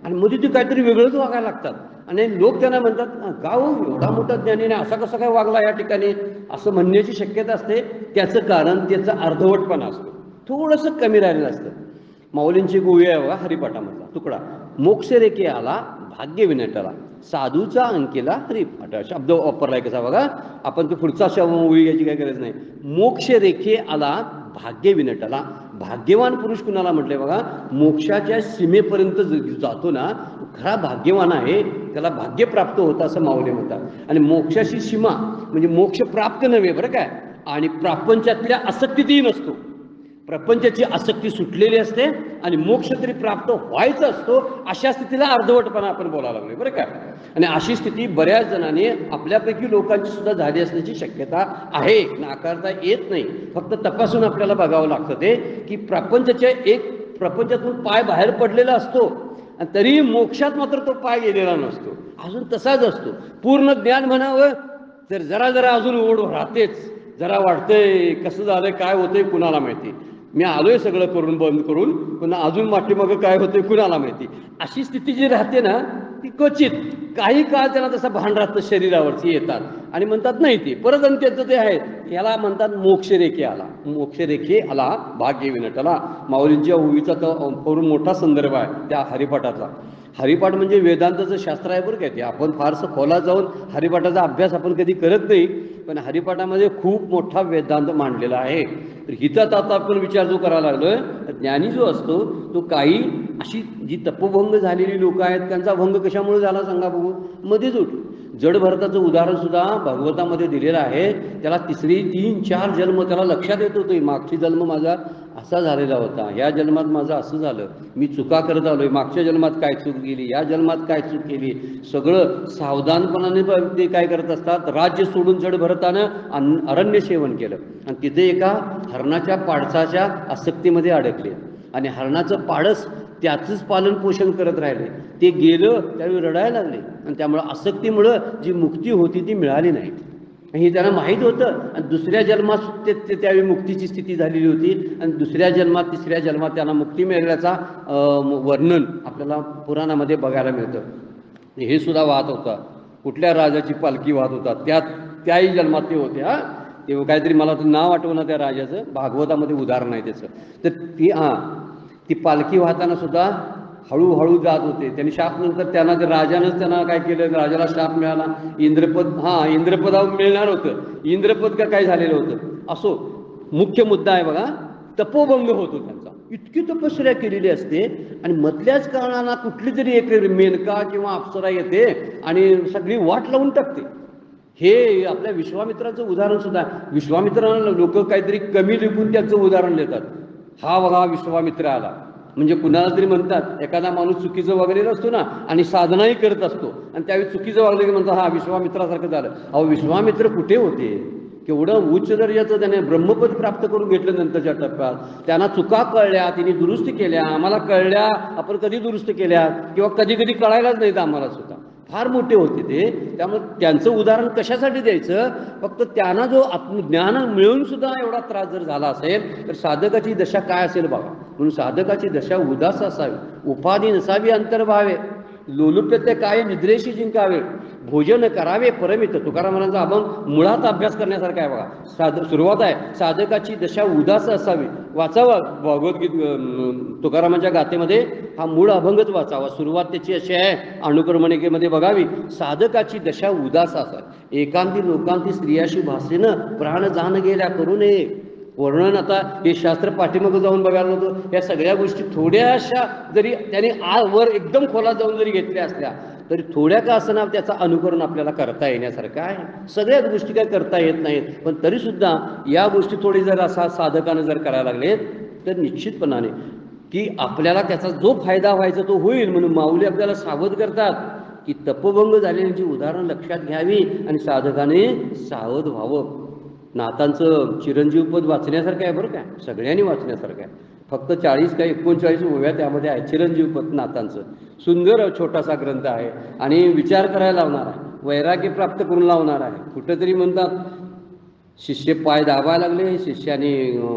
आणि मध्ये ते काहीतरी वेगळंच वागायला लागतात. आणि लोक त्यांना म्हणतात, का हो एवढा मोठा ज्ञानी नाही, असा कसा काय वागला या ठिकाणी, असं म्हणण्याची शक्यता असते. त्याचं कारण त्याचा अर्धवटपणा असतो, थोडंसं कमी राहिलेलं असतं. माऊलींची गोळी आहे बघा, हरिपाठामधला तुकडा, मोक्षरेखे आला भाग्य विनटला, साधूचा अंकेला हरिपाठ, शब्द वापरलाय कसा बघा. आपण तो पुढचा शब्द ओळी घ्यायची काही गरज नाही. मोक्षरेखे आला भाग्य विनटला, भाग्यवान पुरुष कुणाला म्हटले बघा, मोक्षाच्या सीमेपर्यंत जातो ना, खरा भाग्यवान आहे, त्याला भाग्य प्राप्त होतं असं माऊली म्हणतात. आणि मोक्षाची सीमा म्हणजे मोक्ष प्राप्त नव्हे बरं काय, आणि प्रापंचातल्या आसक्तीतही नसतो. प्रपंचाची आसक्ती सुटलेली असते आणि मोक्ष तरी प्राप्त व्हायचा असतो. अशा स्थितीला अर्धवटपणा आपण बोलायला लागलोय बरं का. आणि अशी स्थिती बऱ्याच जणांनी आपल्यापैकी लोकांची सुद्धा झाली असण्याची शक्यता आहे, नाकारता येत नाही. फक्त तपासून आपल्याला बघावं लागतं ते, की प्रपंचातून पाय बाहेर पडलेला असतो आणि तरी मोक्षात मात्र तो पाय गेलेला नसतो, अजून तसाच असतो. पूर्ण ज्ञान म्हणावं तर जरा जरा अजून ओढ राहतेच, जरा वाटतंय कसं झालंय काय होतंय कुणाला माहिती, मी आलोय सगळं करून बंद करून, पण अजून मागं काय होतंय कुणाला माहिती. अशी स्थिती जी राहते ना, ती क्वचित काही काळ त्याला तसा भान राहतं, शरीरावरची येतात आणि म्हणतात नाही ते परत, आणि त्याचं ते आहे, याला म्हणतात मोक्षरेखे आला. मोक्षरेखे आला भाग्य विनटला, माऊलींच्या ओवीचा तो करून मोठा संदर्भ आहे त्या हरिपाठातला. हरिपाठ म्हणजे वेदांताचं शास्त्र आहे बरं काय ते. आपण फारसं खोलात जाऊन हरिपाठाचा अभ्यास आपण कधी करत नाही, पण हरिपाठामध्ये खूप मोठा वेदांत मांडलेला आहे. तर हितात आता आपण विचार जो करायला लागलोय, ज्ञानी जो असतो तो काही अशी जी तपोभंग झालेली लोक आहेत त्यांचा भंग कशामुळे झाला सांगा बघू, मध्येच उठलो. जड भरताचं उदाहरण सुद्धा भागवतामध्ये दिलेलं आहे. त्याला 3-4 जन्म त्याला लक्षात येत होते, मागची जन्म माझा असा झालेला होता, या जन्मात माझं असं झालं, मी चुका करत आलोय, मागच्या जन्मात काय चूक गेली, या जन्मात काय चूक केली, सगळं सावधानपणाने ते काय करत असतात. राज्य सोडून जड भरतानं अरण्य सेवन केलं आणि तिथे एका हरणाच्या पाडसाच्या आसक्तीमध्ये अडकले आणि हरणाचं पाडस त्याचंच पालन पोषण करत राहिले. ते गेलं त्यावेळी रडायला लागले आणि त्यामुळं आसक्तीमुळं जी मुक्ती होती ती मिळाली नाही, हे त्यांना माहीत होतं. आणि दुसऱ्या जन्मात ते त्यावेळी मुक्तीची स्थिती झालेली होती आणि दुसऱ्या जन्मात तिसऱ्या जन्मात त्यांना मुक्ती मिळाल्याचा वर्णन आपल्याला पुराणामध्ये बघायला मिळतं. हे सुद्धा वाहत होता, कुठल्या राजाची पालखी वाहत होता, त्याही जन्मात ते होते. ते काहीतरी मला तर नाव आठवणं त्या राजाचं, भागवतामध्ये उदाहरण आहे त्याचं. तर ती पालखी वाहताना सुद्धा हळूहळू जात होते. त्यांनी शाप नंतर त्यांना ते राजानंच त्यांना काय केलं, राजाला शाप मिळाला, इंद्रपद इंद्रपदावर मिळणार होतं, इंद्रपद का काय झालेलं होतं. असो, मुख्य मुद्दा आहे बघा, तपोभंग होतो त्यांचा. इतकी तपश्चर्या केलेली असते आणि मधल्याच कारणाला कुठली तरी एक मेनका किंवा अप्सरा येते आणि सगळी वाट लावून टाकते. हे आपल्या विश्वामित्राचं उदाहरण सुद्धा. विश्वामित्रांना लोक काहीतरी कमी लिहून त्याचं उदाहरण देतात. हा बघा विश्वामित्र आला म्हणजे कुणाला तरी म्हणतात, एखादा माणूस चुकीचं वागलेला असतो ना आणि साधनाही करत असतो आणि त्यावेळी चुकीचं वागलं की म्हणतात हा विश्वामित्रासारखं झालं. अहो विश्वामित्र कुठे होते, केवढं उच्च दर्जाचं त्याने ब्रह्मपद प्राप्त करून घेतलं नंतरच्या टप्प्यात. त्यांना चुका कळल्या, तिने दुरुस्ती केल्या, आम्हाला कळल्या, आपण कधी दुरुस्त केल्या किंवा कधी कधी कळायलाच नाहीत आम्हाला सुद्धा. फार मोठे होते ते. त्यामुळे त्यांचं उदाहरण कशासाठी द्यायचं, फक्त त्यांना जो आत्मज्ञान मिळून सुद्धा एवढा त्रास जर झाला असेल तर साधकाची दशा काय असेल बघा. म्हणून साधकाची दशा उदास असावी, उपाधी नसावी अंतर्भावे, लोलुप्य ते काय निद्रेशी जिंकावे, भोजन करावे परमित. तुकाराम महाराजांचा अभंग मुळात अभ्यास करण्यासारखा आहे बघा. सुरुवात आहे, साधकाची दशा उदास असावी. वाचावा भगवद्गीत तुकारामांच्या गाथेमध्ये हा मूळ अभंगच वाचावा. सुरुवात त्याची अशी आहे, अनुक्रमणिकेमध्ये बघावी, साधकाची दशा उदास असावी. एकांती लोकांती स्त्रियाशी भासेनं प्राण जाण गेल्या करू नये. वर्णन आता हे शास्त्र पाठीमागं जाऊन बघायला होतं. या सगळ्या गोष्टी थोड्याशा जरी त्याने वर एकदम खोलात जाऊन जरी घेतल्या असल्या तरी थोड्या का असं ना त्याचं अनुकरण आपल्याला करता येण्यासारखं आहे. सगळ्याच गोष्टी काय करता येत नाहीत, पण तरीसुद्धा या गोष्टी थोडी जर असा साधकानं जर करायला लागलेत तर निश्चितपणाने की आपल्याला त्याचा जो फायदा व्हायचा तो होईल. म्हणून माऊली आपल्याला सावध करतात की तपभंग झालेल्यांची उदाहरण लक्षात घ्यावी आणि साधकाने सावध व्हावं. नाथांचं चिरंजीव पद वाचण्यासारखं आहे बरं काय, सगळ्यांनी वाचण्यासारखं आहे. फक्त 40 का 39 ओव्या त्यामध्ये आहे. चिरंजीव पद नाथांचं सुंदर छोटासा ग्रंथ आहे आणि विचार करायला लावणार आहे, वैराग्य प्राप्त करून लावणार आहे. कुठंतरी म्हणतात शिष्य पाय दाबायला लागले, शिष्याने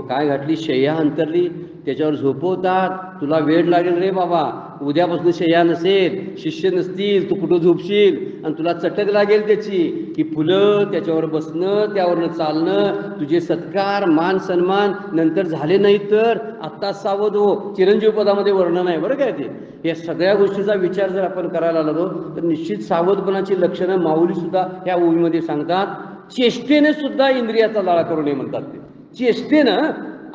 काय घातली, शय्या अंतरली, त्याच्यावर झोपवतात. तुला वेळ लागेल रे बाबा, उद्यापासून शय्या नसेल, शिष्य नसतील, तू कुठं झोपशील आणि तुला चटक लागेल त्याची की फुलं त्याच्यावर बसणं, त्यावरनं चालणं, तुझे सत्कार मान सन्मान नंतर झाले नाही तर आत्ताच सावध हो. चिरंजीव पदामध्ये वर्णन आहे बरं काय ते. या सगळ्या गोष्टीचा विचार जर आपण करायला लागलो तर निश्चित सावधपणाची लक्षणं माऊली सुद्धा ह्या ओळीमध्ये सांगतात. चेष्टेने सुद्धा इंद्रियाचा लाळा करू नये म्हणतात ते. चेष्टेनं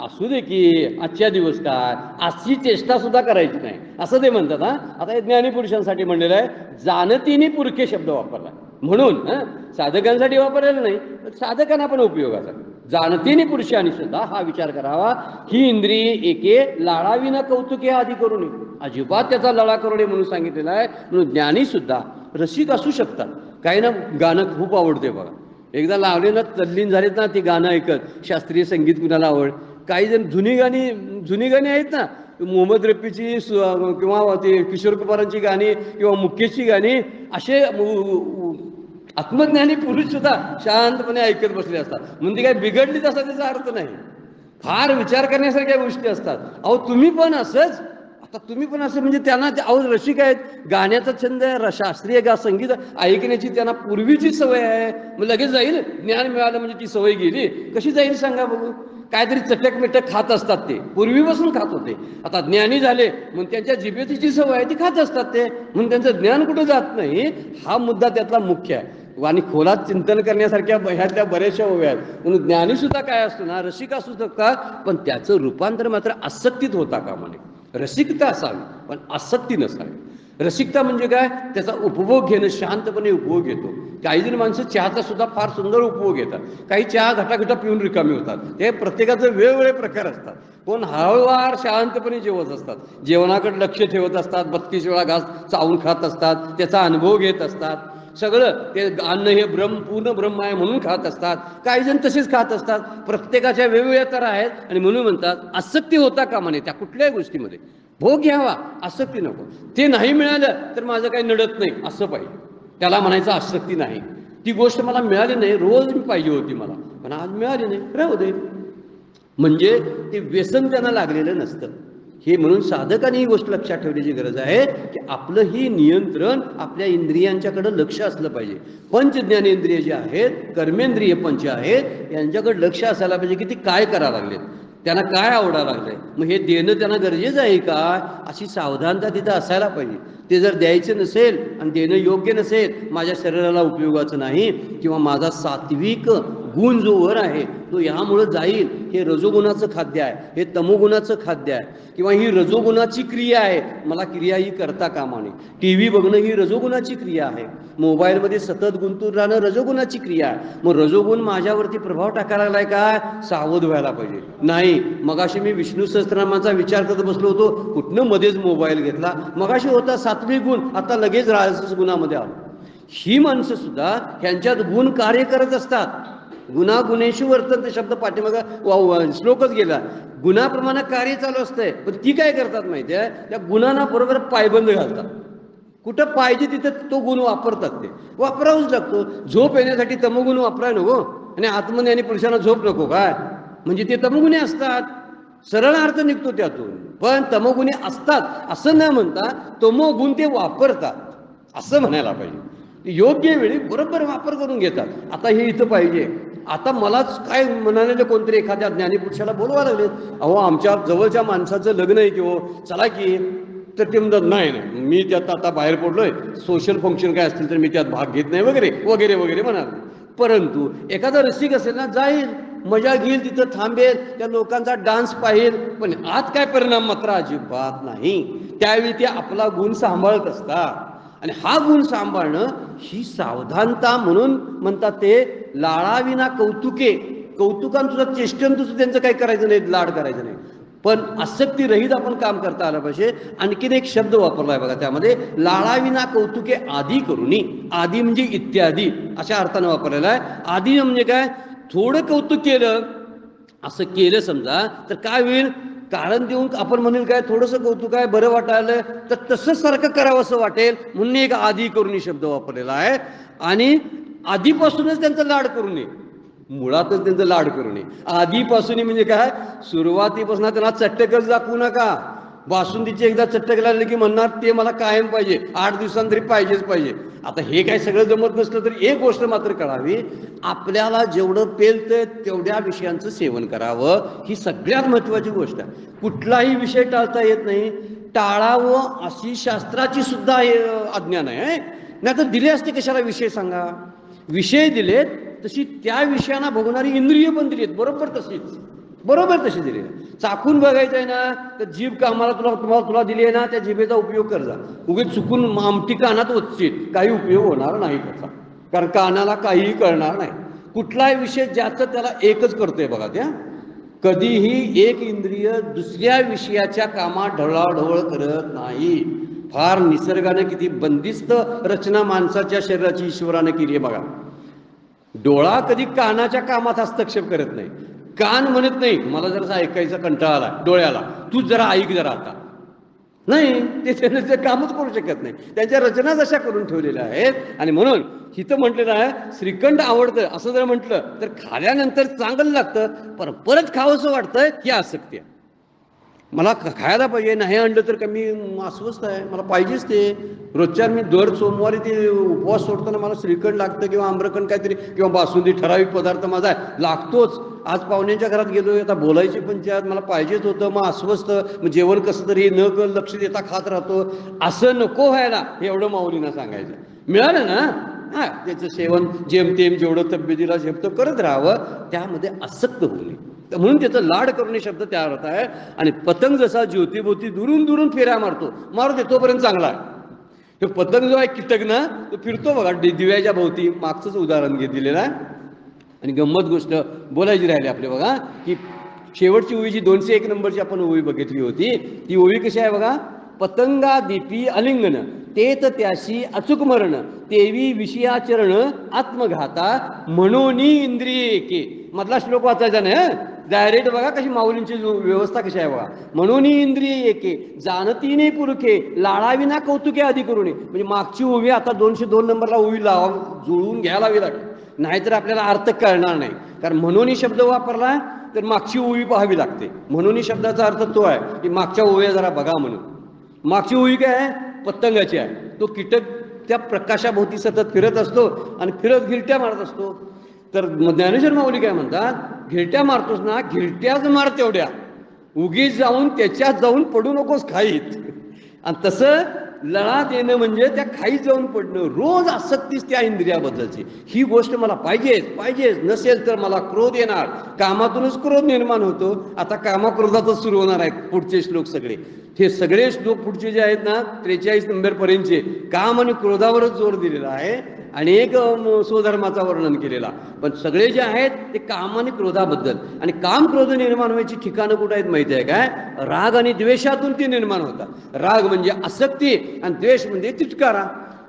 असू दे की आजच्या दिवस काय, अशी चेष्टा सुद्धा करायची नाही असं ते म्हणतात. आता हे ज्ञानीपुरुषांसाठी म्हणलेलं आहे. जाणतीने पुरखे शब्द वापरला म्हणून साधकांसाठी वापरलेला नाही, साधकांना पण उपयोगाचा. जाणतीने पुरुषांनी सुद्धा हा विचार करावा ही इंद्रिय एके लाळाविना कौतुके आधी करू नये, अजिबात त्याचा लळा करू नये म्हणून सांगितलेला आहे. म्हणून ज्ञानी सुद्धा रसिक असू शकतात. काही ना गाणं खूप आवडते बघा, एकदा लावले ना तल्लीन झालेत ना ते गाणं ऐकत. शास्त्रीय संगीत कुणाला आवड, काही जण जुनी गाणी आहेत ना, मोहम्मद रफीची किंवा ते किशोर कुमारांची गाणी किंवा मुकेशची गाणी, असे आत्मज्ञानी पुरुष सुद्धा शांतपणे ऐकत बसले असतात. म्हणजे काय बिघडलीच असा त्याचा अर्थ नाही. फार विचार करण्यासारख्या गोष्टी असतात. अहो तुम्ही पण असंच, आता तुम्ही पण असं म्हणजे त्यांना अहो रसिक आहेत, गाण्याचा छंद आहे, शास्त्रीय संगीत ऐकण्याची त्यांना पूर्वीची सवय आहे. मग लगेच जाईल ज्ञान मिळालं म्हणजे ती सवय गेली कशी जाईल सांगा बघू. काहीतरी चटक मिटक खात असतात ते, पूर्वीपासून खात होते. आता ज्ञानी झाले म्हणून त्यांच्या जिभेची सवय आहे ती खात असतात ते, म्हणून त्यांचं ज्ञान कुठं जात नाही. हा मुद्दा त्यातला मुख्य आहे. आणि खोलात चिंतन करण्यासारख्या ह्यातल्या बऱ्याचशा ओव्या आहेत. म्हणून ज्ञानी सुद्धा काय असतो ना, रसिक असू शकतात, पण त्याचं रूपांतर मात्र आसक्तीत होता कामा नये. रसिकता असावी पण आसक्ती नसावी. रसिकता म्हणजे काय, त्याचा उपभोग घेणं, शांतपणे उपभोग घेतो. काही जण माणसं चहाचा सुद्धा फार सुंदर उपभोग घेतात. काही चहा घटाघटा पिऊन रिकामी होतात. ते प्रत्येकाचे वेगवेगळे प्रकार असतात. कोण हळूवार शांतपणे जेवत असतात, जेवणाकडे लक्ष ठेवत असतात, 32 वेळा घास चावून खात असतात, त्याचा अनुभव घेत असतात. सगळं ते अन्न हे पूर्ण ब्रह्म आहे म्हणून खात असतात. काही जण तसेच खात असतात. प्रत्येकाच्या वेगवेगळ्या तऱ्हा आहेत आणि म्हणून म्हणतात आसक्ती होता कामा नये त्या कुठल्याही गोष्टीमध्ये. भोग घ्यावा, आसक्ती नको. ते नाही मिळालं तर माझं काही नडत नाही असं पाहिजे, त्याला म्हणायचं आसक्ती नाही. ती गोष्ट मला मिळाली नाही, रोज मी पाहिजे होती मला, पण आज मिळाली नाही, राहू दे. म्हणजे ते व्यसन त्यांना लागलेलं नसतं. हे म्हणून साधकाने ही गोष्ट लक्षात ठेवण्याची गरज आहे की आपलं ही नियंत्रण आपल्या इंद्रियांच्याकडे लक्ष असलं पाहिजे. पंच ज्ञानेंद्रिय जे आहेत, कर्मेंद्रिय पंच आहेत, यांच्याकडे लक्ष असायला पाहिजे की ते काय करायला लागलेत, त्यांना काय आवडायला लागलंय. मग हे देणं त्यांना गरजेचं आहे का, अशी सावधानता तिथं असायला पाहिजे. ते जर द्यायचं नसेल आणि देणं योग्य नसेल, माझ्या शरीराला उपयोगाचं नाही, किंवा माझा सात्विक गुण जो वर आहे तो ह्यामुळं जाईल, हे रजोगुणाचं खाद्य आहे, हे तमोगुणाचं खाद्य आहे, किंवा ही रजोगुणाची क्रिया आहे, मला क्रिया ही करता कामा नये. टी व्ही बघणं ही रजोगुणाची क्रिया आहे, मोबाईलमध्ये सतत गुंतून राहणं रजोगुणाची क्रिया आहे. मग रजोगुण माझ्यावरती प्रभाव टाकायला लागलाय काय, सावध व्हायला पाहिजे. नाही, मगाशी मी विष्णू सहस्त्रनामाचा विचार करत बसलो होतो, कुठनं मध्येच मोबाईल घेतला. मगाशी होता सात्विक गुण, आता लगेच राजस गुणामध्ये आलो. ही माणसं सुद्धा ह्यांच्यात गुण कार्य करत असतात. गुणागुणेषु वर्तन्ते शब्द पाठीमागं श्लोकच गेला. गुणाप्रमाणे कार्य चालू असतंय, पण ती काय करतात माहिती आहे, त्या गुणांना बरोबर पायबंद घालतात. कुठं पाहिजे तिथं तो गुण वापरतात, ते वापरावंच लागतो. झोप येण्यासाठी तमोगुण वापराय नको आणि आत्मने आणि पुरुषांना झोप नको काय, म्हणजे ते तमोगुणी असतात, सरळ अर्थ निघतो त्यातून. पण तमोगुणी असतात असं न म्हणता तमोगुण ते वापरतात असं म्हणायला पाहिजे. योग्य वेळी बरोबर वापर करून घेतात. आता हे इथं पाहिजे, आता मलाच काय म्हणाले कोणतरी एखाद्या ज्ञानी पुरुषाला बोलवा लागले, अहो आमच्या जवळच्या माणसाचं लग्न आहे की हो, चला की. तर ते म्हणतात नाही नाही मी त्यात आता बाहेर पडलोय, सोशल फंक्शन काय असतील तर मी त्यात भाग घेत नाही वगैरे वगैरे वगैरे म्हणाल. परंतु एखादा रसिक असेल ना, जाईल, मजा घेईल, तिथं थांबेल, त्या लोकांचा डान्स पाहिल, पण आत काय परिणाम मात्र अजिबात नाही. त्यावेळी ते आपला गुण सांभाळत असतात. आणि हा गुण सांभाळणं ही सावधानता म्हणून म्हणतात. ते लाळाविना कौतुके, कौतुकान तुझं चेष्टन तुझं त्यांचं काही करायचं नाही, लाड करायचं नाही, पण आसक्ती रहित आपण काम करता आलं पाहिजे. आणखीन एक शब्द वापरलाय बघा त्यामध्ये, लाळाविना कौतुके आदी करुनी. आदी म्हणजे इत्यादी अशा अर्थानं वापरलेला आहे. आदी म्हणजे काय, थोडं कौतुक केलं, असं केलं समजा तर काय होईल, कारण देऊन आपण म्हणेल काय, थोडंसं कौतुक आहे, बरं वाटायलं, तर तसंच सारखं करावं असं वाटेल म्हणून एक आदी करुनी शब्द वापरलेला आहे. आणि आधीपासूनच त्यांचा लाड करू नये, मुळातच त्यांचं लाड करू नये. आधीपासून म्हणजे काय, सुरुवातीपासून त्यांना चट्टकच दाखवू नका. बासुंदीची एकदा चट्टक लागली की म्हणणार ते मला कायम पाहिजे, 8 दिवसांत तरी पाहिजेच पाहिजे. आता हे काय सगळं जमत नसलं तरी एक गोष्ट मात्र कळावी, आपल्याला जेवढं पेलतंय तेवढ्या विषयांचं सेवन करावं, ही सगळ्यात महत्वाची गोष्ट आहे. कुठलाही विषय टाळता येत नाही, टाळावं अशी शास्त्राची सुद्धा अज्ञान आहे. नाही तर दिले असते कशाला विषय सांगा. विषय दिलेत तशी त्या विषयांना बघणारी इंद्रिय पण दिलीत, बरोबर तशी दिली. चाकून बघायचं आहे ना, तर जीभ कामाला तुला दिली आहे ना, त्या जिभेचा उपयोग कर जा. उगीच चुकून आमटी कानात वचशील, काही उपयोग होणार नाही त्याचा, कारण कानाला काहीही कळणार नाही. कुठलाही विषय ज्याचं त्याला एकच करतोय बघा. त्या कधीही एक इंद्रिय दुसऱ्या विषयाच्या कामात ढवळाढवळ करत नाही. फार निसर्गाने किती बंदिस्त रचना माणसाच्या शरीराची ईश्वराने केली आहे बघा. डोळा कधी कानाच्या कामात हस्तक्षेप करत नाही. कान म्हणत नाही मला जरा ऐकायचा कंटाळा आला डोळ्याला, तू जरा ऐक जरा आता, नाही, ते त्याचं कामच करू शकत नाही. त्यांच्या रचना जशा करून ठेवलेल्या आहेत. आणि म्हणून हिथं म्हटलेलं आहे, श्रीखंड आवडतं असं जर म्हटलं तर खाल्यानंतर चांगलं लागतं, पण परत खावंसं वाटतंय की आसक्ती आहे. मला खायला पाहिजे, नाही आणलं तर का मी अस्वस्थ आहे, मला पाहिजेच ते. रोजच्या मी दर सोमवारी ते उपवास सोडताना मला श्रीखंड लागतं किंवा आम्रखंड काहीतरी किंवा बासुंदी, ठराविक पदार्थ माझा लागतोच. आज पाहुण्यांच्या घरात गेलो, आता बोलायची पंचायत, मला पाहिजेच होतं, मग अस्वस्थ, मग जेवण कसं तरी न लक्ष देता खात राहतो. असं नको व्हायला, हे एवढं माऊलींना सांगायचं. मिळालं ना, हा त्याचं सेवन जेमतेम जेवढं तब्येतीला झेपतं करत राहावं, त्यामध्ये आसक्त होऊ नये. म्हणून त्याचं लाड करणे शब्द तयार होत आहे. आणि पतंग जसा ज्योतिभोवती दुरून दुरून फेऱ्या मारू दे तोपर्यंत चांगला आहे. तो पतंग जो आहे कीटक ना, तो फिरतो बघा दिव्याच्या भोवती, मागचंच उदाहरण दिलेलं आहे. आणि गंमत गोष्ट बोलायची राहिली आपली बघा, की शेवटची ओवी जी 201 नंबरची आपण ओवी बघितली होती, ती ओवी कशी आहे बघा, पतंगा दीपी अलिंगन तेत त्याशी अचूक मरण, तेवी विषयाचरण आत्मघाता मनोनी इंद्रिये एके. मधला श्लोक वाचायचा नाही, डायरेक्ट बघा कशी माऊलींची व्यवस्था कशी आहे बघा. मनोनी इंद्रिये एके जानतीने पुरखे लाळाविना कौतुके आधी करू नये. म्हणजे मागची ओवी आता 202 नंबरला ओवी जुळवून घ्यायला लागली, नाहीतर आपल्याला अर्थ कळणार नाही. कारण मनोनी शब्द वापरला तर मागची ओवी पाहावी लागते. मनोनी शब्दाचा अर्थ तो आहे की मागच्या ओव्या जरा बघा म्हणून. मागची ओवी काय आहे, पतंगाची आहे. तो कीटक त्या प्रकाशाभोवती सतत फिरत असतो आणि फिरत घिरट्या मारत असतो. तर ज्ञानेश्वर माऊली काय म्हणतात, घिरट्या मारतोस ना, घिरट्याच मार तेवढ्या, उगीच जाऊन त्याच्यात जाऊन पडू नकोस खाईत. आणि तसं लळा देणं म्हणजे त्या खाईत जाऊन पडणं, रोज आसक्तीच त्या इंद्रियाबद्दलची. ही गोष्ट मला पाहिजेच, नसेल तर मला क्रोध येणार, कामातूनच क्रोध निर्माण होतो. आता कामाक्रोधातच सुरू होणार आहेत पुढचे श्लोक सगळे. हे सगळे श्लोक पुढचे जे आहेत ना 43 नंबरपर्यंतचे, काम आणि क्रोधावरच जोर दिलेला आहे. अनेक स्वधर्माचा वर्णन केलेला, पण सगळे जे आहेत ते काम आणि क्रोधाबद्दल. आणि काम क्रोध निर्माण व्हायची ठिकाणं कुठं आहेत माहिती आहे काय, राग आणि द्वेषातून ती निर्माण होतात. राग म्हणजे आसक्ती आणि द्वेष म्हणजे तिटकारा.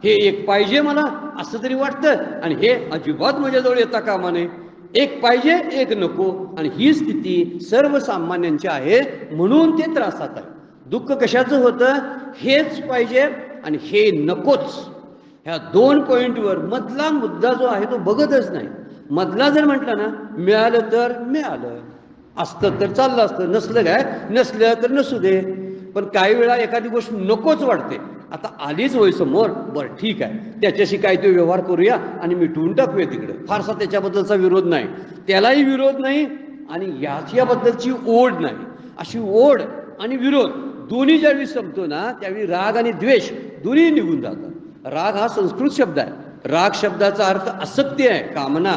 हे एक पाहिजे मला असं तरी वाटतं, आणि हे अजिबात माझ्याजवळ येता कामा नये. एक पाहिजे एक नको, आणि ही स्थिती सर्वसामान्यांची आहे. म्हणून ते त्रासात आहे. दुःख कशाचं होतं, हेच पाहिजे आणि हे नकोच. ह्या 2 पॉईंटवर मधला मुद्दा जो आहे तो बघतच नाही. मधला जर म्हटलं ना, मिळालं तर मिळालं, असतं तर चाललं असतं, नसलं काय, नसलं तर नसू दे. पण काही वेळा एखादी गोष्ट नकोच वाटते. आता आलीच होय समोर, बरं ठीक आहे, त्याच्याशी काय तो व्यवहार करूया आणि मिटवून टाकूया तिकडं. फारसा त्याच्याबद्दलचा विरोध नाही, त्यालाही विरोध नाही आणि याच्याबद्दलची ओढ नाही. अशी ओढ आणि विरोध दोन्ही ज्यावेळी संपतो ना, त्यावेळी राग आणि द्वेष दोन्ही निघून जातात. राग हा संस्कृत शब्द आहे. राग शब्दाचा अर्थ आसक्ती आहे, कामना,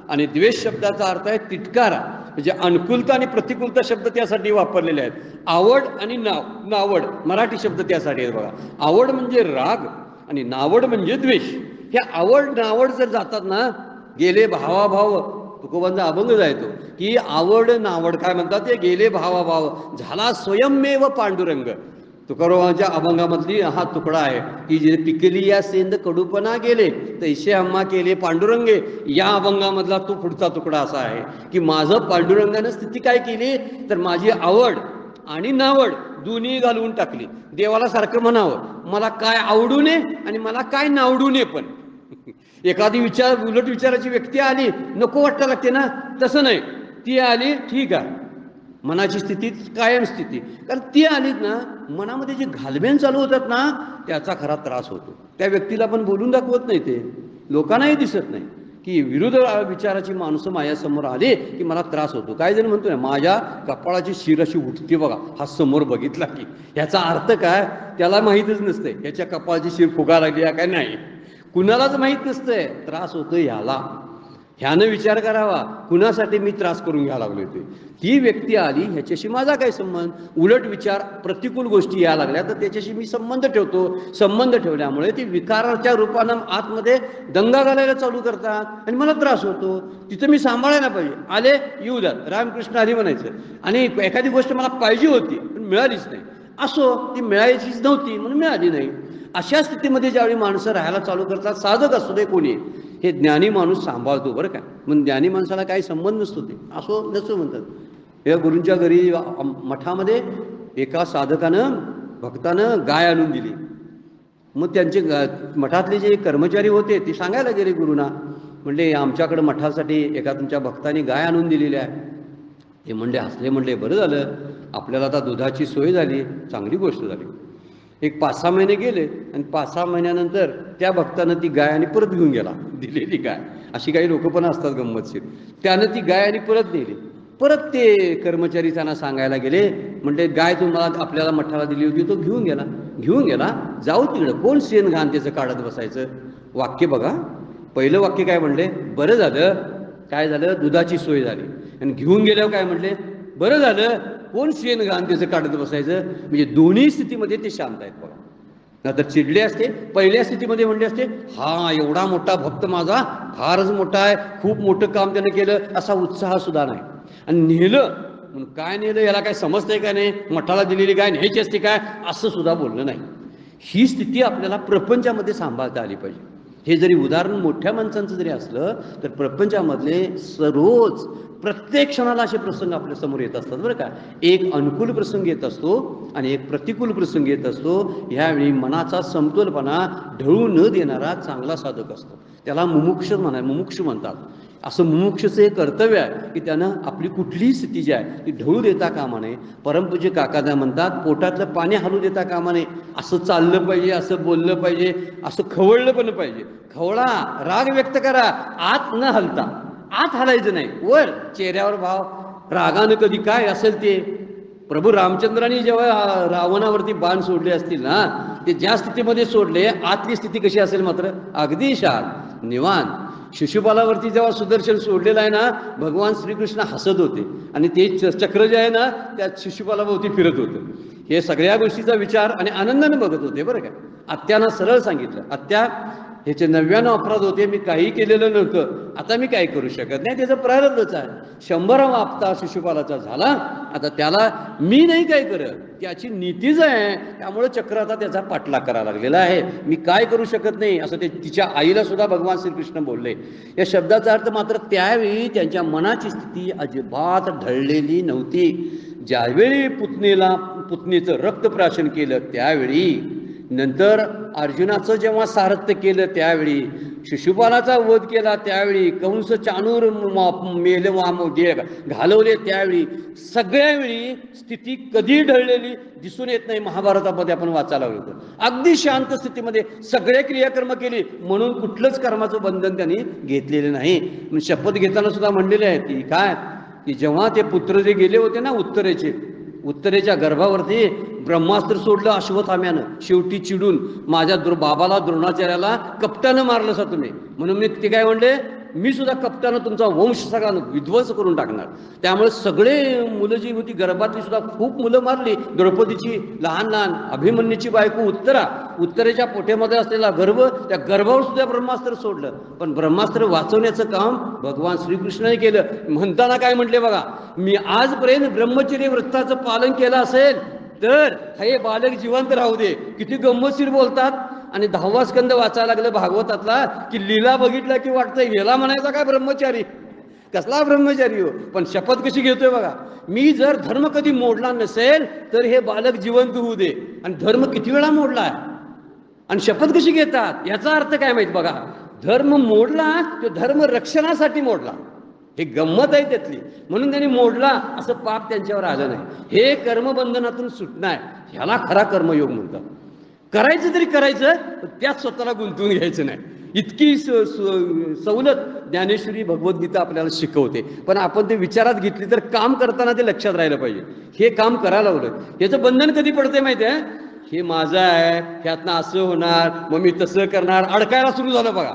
आणि द्वेष शब्दाचा अर्थ आहे तिटकारा. म्हणजे अनुकूलता आणि प्रतिकूलता शब्द त्यासाठी वापरलेले आहेत. आवड आणि नावड मराठी शब्द त्यासाठी आहेत बघा. आवड म्हणजे राग आणि नावड म्हणजे द्वेष. हे आवड नावड जर जातात ना, गेले भावाभाव, तुकोबांचा अभंग जायतो की आवड नावड काय म्हणतात ते, गेले भावाभाव झाला स्वयंमेव पांडुरंग. तुकारामांच्या अभंगामधली हा तुकडा आहे की जे पिकली या सेंद कडूपणा गेले तैसे आम्हा केले पांडुरंगे. या अभंगामधला तो पुढचा तुकडा असा आहे की माझं पांडुरंगानं स्थिती काय केली तर माझी आवड आणि नावड दोन्ही घालवून टाकली. देवाला सारखं म्हणावं, मला काय आवडू नये आणि मला काय नावडू नये. पण एखादी उलट विचाराची व्यक्ती आली, नको वाटतं लागते ना, तसं नाही. ती आली, ठीक आहे, मनाची स्थिती कायम स्थिती. कारण ती आलीत ना, मनामध्ये जे घालमेल चालू होतात ना, त्याचा खरा त्रास होतो. त्या व्यक्तीला पण बोलून दाखवत नाही, ते लोकांनाही दिसत नाही की विरुद्ध विचाराची माणसं माझ्यासमोर आले की मला त्रास होतो. काही जण म्हणतो ना, माझ्या कपाळाची शिर अशी उठते बघा, हा समोर बघितला की. ह्याचा अर्थ काय त्याला माहीतच नसते, ह्याच्या कपाळाची शिर फुगा लागली काय नाही, कुणालाच माहीत नसतंय. त्रास होतो ह्याला, ह्यानं विचार करावा कुणासाठी मी त्रास करून घ्यायला लागलो ते. ती व्यक्ती आली, ह्याच्याशी माझा काय संबंध. उलट विचार प्रतिकूल गोष्टी यायला लागल्या तर त्याच्याशी मी संबंध ठेवतो. संबंध ठेवल्यामुळे ती विकाराच्या रूपानं आतमध्ये दंगा घालायला चालू करतात आणि मला त्रास होतो. तिथं मी सांभाळायला पाहिजे. आले येऊ द्यात, रामकृष्ण हरी म्हणायचं. आणि एखादी गोष्ट मला पाहिजे होती पण मिळालीच नाही, असो, ती मिळायचीच नव्हती म्हणून मिळाली नाही. अशा स्थितीमध्ये ज्यावेळी माणसं राहायला चालू करतात, साधक असू दे कोणी, हे ज्ञानी माणूस सांभाळतो बरं का. मग ज्ञानी माणसाला काही संबंध नसतो, ते असो नसो म्हणतात. या गुरूंच्या घरी मठामध्ये एका साधकानं भक्तानं गाय आणून दिली. मग त्यांचे मठातले जे कर्मचारी होते ते सांगायला गेले गुरुना, म्हणले आमच्याकडं मठासाठी एका तुमच्या भक्ताने गाय आणून दिलेली आहे. ते म्हणले, हसले, म्हणले बरं झालं, आपल्याला आता दुधाची सोय झाली, चांगली गोष्ट झाली. एक 5-6 महिने गेले आणि 5-6 महिन्यानंतर त्या भक्तानं ती गाय आणि परत घेऊन गेला, दिलेली गाय. अशी काही लोक पण असतात गंमतशीर. त्यानं ती गाय आणि परत नेली. परत ते कर्मचारी त्यांना सांगायला गेले, म्हणजे गाय तुम्हाला आपल्याला मठाला दिली होती, तो घेऊन गेला, जाऊ तिकडं, कोण शेण घाण त्याचं काढत बसायचं. वाक्य बघा, पहिलं वाक्य काय म्हणले, बरं झालं, काय झालं, दुधाची सोय झाली. आणि घेऊन गेल्यावर काय म्हणले, बरं झालं, कोण शेण घाण त्याचं काढत बसायचं. म्हणजे दोन्ही स्थितीमध्ये ते शांत आहेत बघा. नंतर चिडले असते, पहिल्या स्थितीमध्ये म्हणले असते, हा एवढा मोठा भक्त माझा, फारच मोठा आहे, खूप मोठं काम त्यानं केलं, असा उत्साह सुद्धा नाही. आणि नेलं म्हणून काय नेलं, याला काय समजतंय का नाही, मठाला दिलेली गाय न्यायची असते काय, असं सुद्धा बोललं नाही. ही स्थिती आपल्याला प्रपंचामध्ये सांभाळता आली पाहिजे. हे जरी उदाहरण मोठ्या माणसांचं जरी असलं तर प्रपंचामधले रोज प्रत्येक क्षणाला असे प्रसंग आपल्या समोर येत असतात बरं का. एक अनुकूल प्रसंग येत असतो आणि एक प्रतिकूल प्रसंग येत असतो. ह्यावेळी मनाचा समतोलपणा ढळू न देणारा चांगला साधक असतो, त्याला मुमुक्षु म्हणतात. असं मुमुक्षुचं एक कर्तव्य आहे की त्यानं आपली कुठलीही स्थिती जी आहे ती ढळू देता कामा नये. परमपूज्य काकादा म्हणतात, पोटातलं पाणी हलू देता कामा नये. असं चाललं पाहिजे, असं बोललं पाहिजे, असं खवळलं पण पाहिजे. खवळा, राग व्यक्त करा, आत न हलता. आत हलायचं नाही, वर चेहऱ्यावर भाव. रागानं कधी काय असेल ते. प्रभू रामचंद्रांनी जेव्हा रावणावरती बाण सोडले असतील ना, ते ज्या स्थितीमध्ये सोडले, आतली स्थिती कशी असेल मात्र, अगदी शांत निवांत. शिशुपालावरती जेव्हा सुदर्शन सोडलेलं आहे ना, भगवान श्रीकृष्ण हसत होते आणि ते चक्र जे आहे ना त्या शिशुपालाभोवती फिरत होतं. हे सगळ्या गोष्टीचा विचार आणि आनंदाने बघत होते बरं का. आत्यानं सरळ सांगितलं, आत्या ह्याचे 99 अपराध होते, मी काही केलेलं नव्हतं, आता मी काही करू शकत नाही, त्याचं प्रारब्धच आहे. 100वा हप्ता शिशुपालाचा झाला, आता त्याला मी नाही काय करत, त्याची नीतीच आहे, त्यामुळे चक्र आता त्याचा पाठलाग करायला लागलेला आहे, मी काय करू शकत नाही, असं ते तिच्या आईला सुद्धा भगवान श्रीकृष्ण बोलले. या शब्दाचा अर्थ मात्र त्यावेळी त्यांच्या मनाची स्थिती अजिबात ढळलेली नव्हती. ज्यावेळी पुतणीचं रक्तप्राशन केलं त्यावेळी नंतर अर्जुनाचं जेव्हा सारथ्य केलं त्यावेळी, शिशुपालाचा वध केला त्यावेळी, कंस चाणूर मेल घालवले त्यावेळी, सगळ्या वेळी स्थिती कधी ढळलेली दिसून येत नाही. महाभारतामध्ये आपण वाचायला होतो, अगदी शांत स्थितीमध्ये सगळे क्रियाकर्म केली, म्हणून कुठलंच कर्माचं बंधन त्यांनी घेतलेलं नाही. शपथ घेताना सुद्धा म्हणलेले आहे ती काय, की जेव्हा ते पुत्र जे गेले होते ना उत्तरेच्या गर्भावरती, ब्रह्मास्त्र सोडलं अश्वत्थाम्यानं, शेवटी चिडून माझ्या बाबाला द्रोणाचार्याला कपटानं मारलं सा तुम्ही, म्हणून मी ते काय म्हणले, मी सुद्धा कपटानं तुमचा वंश सगळा विध्वंस करून टाकणार. त्यामुळे सगळे मुलं जी होती गर्भातली सुद्धा खूप मुलं मारली. द्रौपदीची लहान लहान, अभिमन्यूची बायको उत्तरेच्या पोटेमध्ये असलेला गर्भ, त्या गर्भावर सुद्धा ब्रह्मास्त्र सोडलं. पण ब्रह्मास्त्र वाचवण्याचं काम भगवान श्रीकृष्णाने केलं. म्हणताना काय म्हटले बघा, मी आजपर्यंत ब्रह्मचर्य व्रताचं पालन केलं असेल तर हे बालक जिवंत राहू दे. किती गंमतशीर बोलतात. आणि 10वा स्कंद वाचायला लागलं भागवतातला, की लीला बघितला की वाटतं याला म्हणायचा काय ब्रह्मचारी, कसला ब्रह्मचारी हो. पण शपथ कशी घेतोय बघा, मी जर धर्म कधी मोडला नसेल तर हे बालक जिवंत होऊ दे. आणि धर्म किती वेळा मोडलाय आणि शपथ कशी घेतात, याचा अर्थ काय माहित बघा. धर्म मोडला तो धर्म रक्षणासाठी मोडला, हे गंमत आहे त्यातली. म्हणून त्यांनी मोडला, असं पाप त्यांच्यावर आलं नाही. हे कर्मबंधनातून सुटणं आहे, ह्याला खरा कर्मयोग म्हणतात. करायचं तरी करायचं, त्यात स्वतःला गुंतवून घ्यायचं नाही. इतकी सवलत ज्ञानेश्वरी भगवद्गीता आपल्याला शिकवते. पण आपण ते विचारात घेतली तर काम करताना ते लक्षात राहिलं पाहिजे. हे काम करायला लावलं, याचं बंधन कधी पडते माहिती आहे, हे माझं आहे, ह्यातनं असं होणार, मग मी तसं करणार, अडकायला सुरू झालं बघा.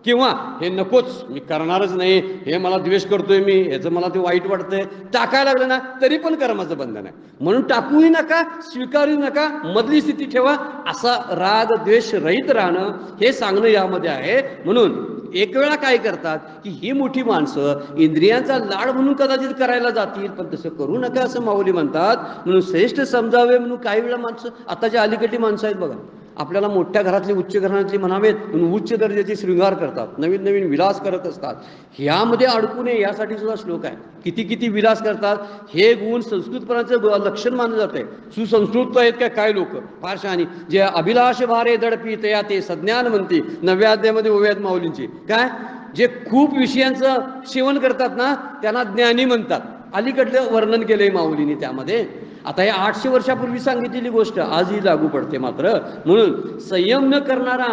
किंवा हे नकोच, मी करणारच नाही, हे मला द्वेष करतोय मी, ह्याचं मला ते वाईट वाटतंय, टाकायला लागलं ना तरी पण कर्माचं बंधन आहे. म्हणून टाकूही नका, स्वीकारूही नका, मधली स्थिती ठेवा. असा राग द्वेष रहित राहणं हे सांगणं यामध्ये आहे. म्हणून एक वेळा काय करतात की ही मोठी माणसं इंद्रियांचा लाड म्हणून कदाचित करायला जातील, पण तसं करू नका असं माऊली म्हणतात. म्हणून श्रेष्ठ समजावे म्हणून काही वेळा माणसं, आताच्या अलीकडची माणसं आहेत बघा, आपल्याला मोठ्या घरातली उच्च घरातली म्हणावेत म्हणून उच्च दर्जाचे शृंगार करतात, नवीन नवीन विलास करत असतात. ह्यामध्ये अडकू नये यासाठी सुद्धा श्लोक आहे. किती किती विलास करतात, हे गुण संस्कृतपणाचं लक्षण मानलं जात आहे. सुसंस्कृत आहेत काय लोक फार शहाणी, जे अभिलाष भारे दडपी तया ते सज्ञान म्हणते 9व्या अध्यायामध्ये ओव्यात माऊलींची. काय, जे खूप विषयांचं सेवन करतात ना त्यांना ज्ञानी म्हणतात. अलीकडलं वर्णन केलंय माऊलीने त्यामध्ये. आता हे 800 वर्षापूर्वी सांगितलेली गोष्ट आजही लागू पडते मात्र. म्हणून संयम न करणारा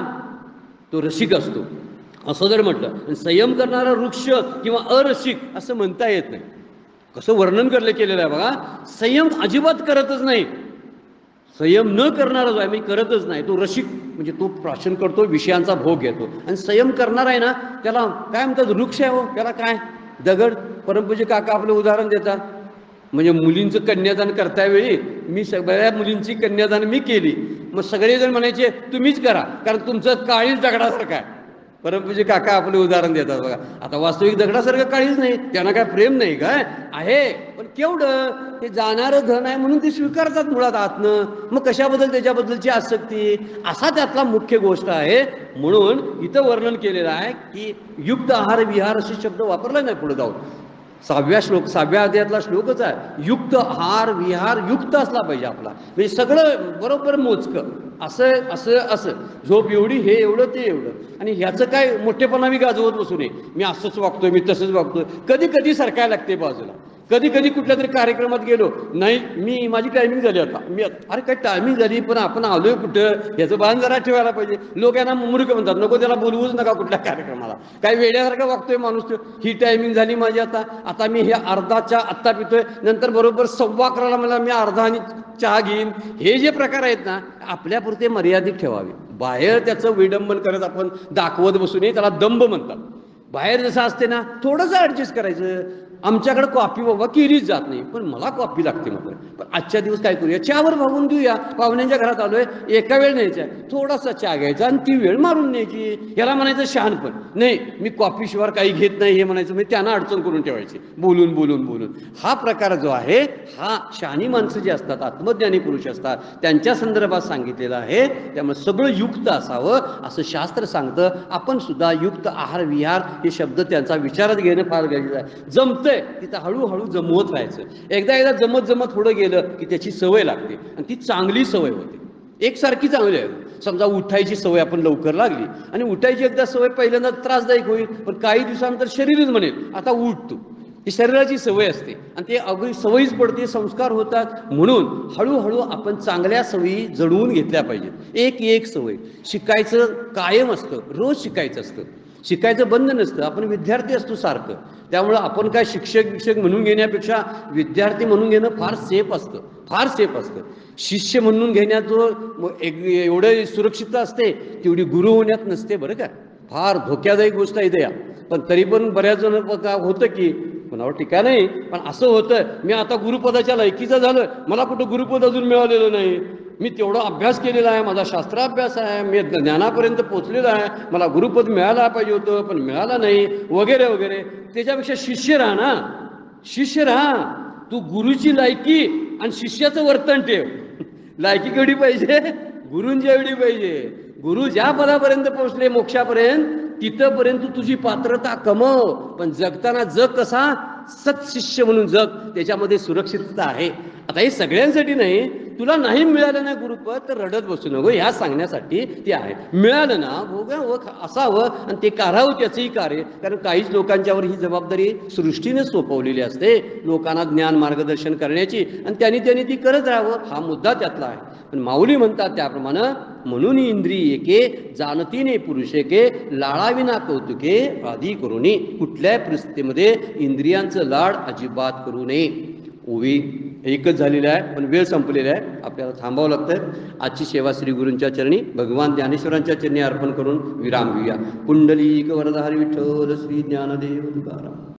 तो रसिक असतो असं जर म्हटलं, संयम करणारा वृक्ष किंवा अरसिक असं म्हणता येत नाही. कसं वर्णन केलेलं आहे बघा. संयम अजिबात करतच नाही, संयम न करणारा जो आहे म्हणजे करतच नाही तो रसिक, म्हणजे तो प्राशन करतो, विषयांचा भोग घेतो. आणि संयम करणारा आहे ना त्याला काय म्हणतात, वृक्ष आहे हो, त्याला काय दगड. परमपूज्य काका आपलं उदाहरण देतात, म्हणजे मुलींचं कन्यादान करता वेळी मी सगळ्या मुलींची कन्यादान मी केली, मग सगळेजण म्हणायचे तुम्हीच करा कारण तुमचं काळीच दगडासारखं आहे. परमपूज्य काका आपले उदाहरण देतात बघा. आता वास्तविक दगडासारखं काळीच नाही, त्यांना काय प्रेम नाही काय आहे, पण केवढं ते जाणारं धन आहे म्हणून ते स्वीकारतात मुळात आतनं. मग कशाबद्दल त्याच्याबद्दलची आसक्ती, असा त्यातला मुख्य गोष्ट आहे. म्हणून इथं वर्णन केलेलं आहे की युक्त आहार विहार असे शब्द वापरला नाही पुढे जाऊन. 6व्या अध्यायातला श्लोकच आहे, युक्त आहार विहार युक्त असला पाहिजे आपला, म्हणजे सगळं बरोबर मोजकं, असं असं असं, झोप एवढी, हे एवढं ते एवढं. आणि ह्याचं काय मोठेपणा मी गाजवत बसू नये, मी असंच वागतोय, मी तसंच वागतोय. कधी कधी सरकायला लागते बाजूला, कधी कधी कुठल्या तरी कार्यक्रमात गेलो, नाही मी माझी टायमिंग झाली आता, मी अरे काय टायमिंग झाली पण आपण आलोय कुठं ह्याचं भान जरा ठेवायला पाहिजे. लोक यांना मूर्ख म्हणतात, नको त्याला बोलवूच नका कुठल्या कार्यक्रमाला, काय वेड्यासारखं वागतोय माणूस तो. ही टायमिंग झाली माझी आता मी हे अर्धाच्या आत्ता पितोय, नंतर बरोबर 11:15 मला मी अर्धा आणि चहा घेईन. हे जे प्रकार आहेत ना आपल्यापुरते मर्यादित ठेवावे. बाहेर त्याचं विडंबन करत आपण दाखवत बसू नये, त्याला दंभ म्हणतात. बाहेर जसं असते ना थोडंसं ॲडजस्ट करायचं. आमच्याकडे कॉफी बाबा केलीच जात नाही, पण मला कॉफी लागते मात्र. पण आजच्या दिवस काय करूया, चहावर भागून देऊया. पाहुण्यांच्या घरात आलोय, एका वेळ न्यायचा, थोडासा चहा घ्यायचा आणि ती वेळ मारून न्यायची. ह्याला म्हणायचं शहाणपण नाही, मी कॉफीशिवाय काही घेत नाही हे म्हणायचं, मी त्यांना अडचण करून ठेवायची बोलून बोलून बोलून. हा प्रकार जो आहे हा शहाणी माणसं जी असतात, आत्मज्ञानी पुरुष असतात, त्यांच्या संदर्भात सांगितलेलं आहे. त्यामुळे सगळं युक्त असावं असं शास्त्र सांगतं. आपण सुद्धा युक्त आहार विहार हे शब्द त्यांचा विचारात घेणं फार गरजेचं आहे. जमतंय तिथं हळूहळू जमवत राहायचं. एकदा जमत पुढं गेलं की त्याची सवय लागते आणि ती चांगली सवय होते. एकसारखी चांगली आहे. समजा उठायची सवय आपण लवकर लागली आणि उठायची एकदा सवय पहिल्यांदा त्रासदायक होईल, पण काही दिवसानंतर शरीरच म्हणेल आता उठ तू. ही शरीराची सवय असते आणि ते अगदी सवयीच पडते, संस्कार होतात. म्हणून हळूहळू आपण चांगल्या सवयी जडवून घेतल्या पाहिजेत. एक एक सवय शिकायचं कायम असतं, रोज शिकायचं असतं, शिकायचं बंद नसतं. आपण विद्यार्थी असतो सारखं, त्यामुळं आपण काय शिक्षक म्हणून घेण्यापेक्षा विद्यार्थी म्हणून घेणं फार सेफ असतं, फार सेफ असतं. शिष्य म्हणून घेण्याचं एवढं सुरक्षितता असते तेवढी गुरु होण्यात नसते बरं का. फार धोक्यादायक गोष्ट आहे इथे या. पण तरी पण बऱ्याच जण होतं की कोणावर टीका नाही, पण असं होतं मी आता गुरुपदाच्या लायकीचं झालं, मला कुठं गुरुपद अजून मिळालेलं नाही, मी तेवढा अभ्यास केलेला आहे, माझा शास्त्राभ्यास आहे, मी ज्ञानापर्यंत पोचलेला आहे, मला गुरुपद मिळायला पाहिजे होतं पण मिळाला नाही, वगैरे वगैरे. त्याच्यापेक्षा शिष्य राहा ना, शिष्य राहा. तू गुरुची लायकी आणि शिष्याचं वर्तन ठेव. लायकी केवढी पाहिजे? गुरूंची एवढी पाहिजे. गुरु ज्या पदापर्यंत पोहोचले मोक्षापर्यंत तिथंपर्यंत तुझी पात्रता कमव, पण जगताना जग कसा सत्शिष्य म्हणून जग, त्याच्यामध्ये सुरक्षितता आहे. आता हे सगळ्यांसाठी नाही. तुला नाही मिळालं ना गुरुपद तर रडत बसू नको, ह्या सांगण्यासाठी ते आहे. मिळालं ना असावं आणि ते करावं त्याचंही कार्य. कारण काहीच लोकांच्यावर ही जबाबदारी सृष्टीने सोपवलेली असते, लोकांना ज्ञान मार्गदर्शन करण्याची, आणि त्यांनी ती करत राहावं, हा मुद्दा त्यातला आहे. पण माऊली म्हणतात त्याप्रमाणे, म्हणून इंद्रिय एके जाणतीने पुरुष एके लाळाविना कौतुके आधी करू नये. कुठल्याही परिस्थितीमध्ये इंद्रियांचं लाड अजिबात करू नये. ओवी एकच झालेला आहे, पण वेळ संपलेला आहे, आपल्याला थांबावं लागतं. आजची सेवा श्री गुरूंच्या चरणी भगवान ज्ञानेश्वरांच्या चरणी अर्पण करून विराम घेऊया. कुंडलीक वरदहरी विठ्ठल श्री ज्ञानदेव तुकाराम.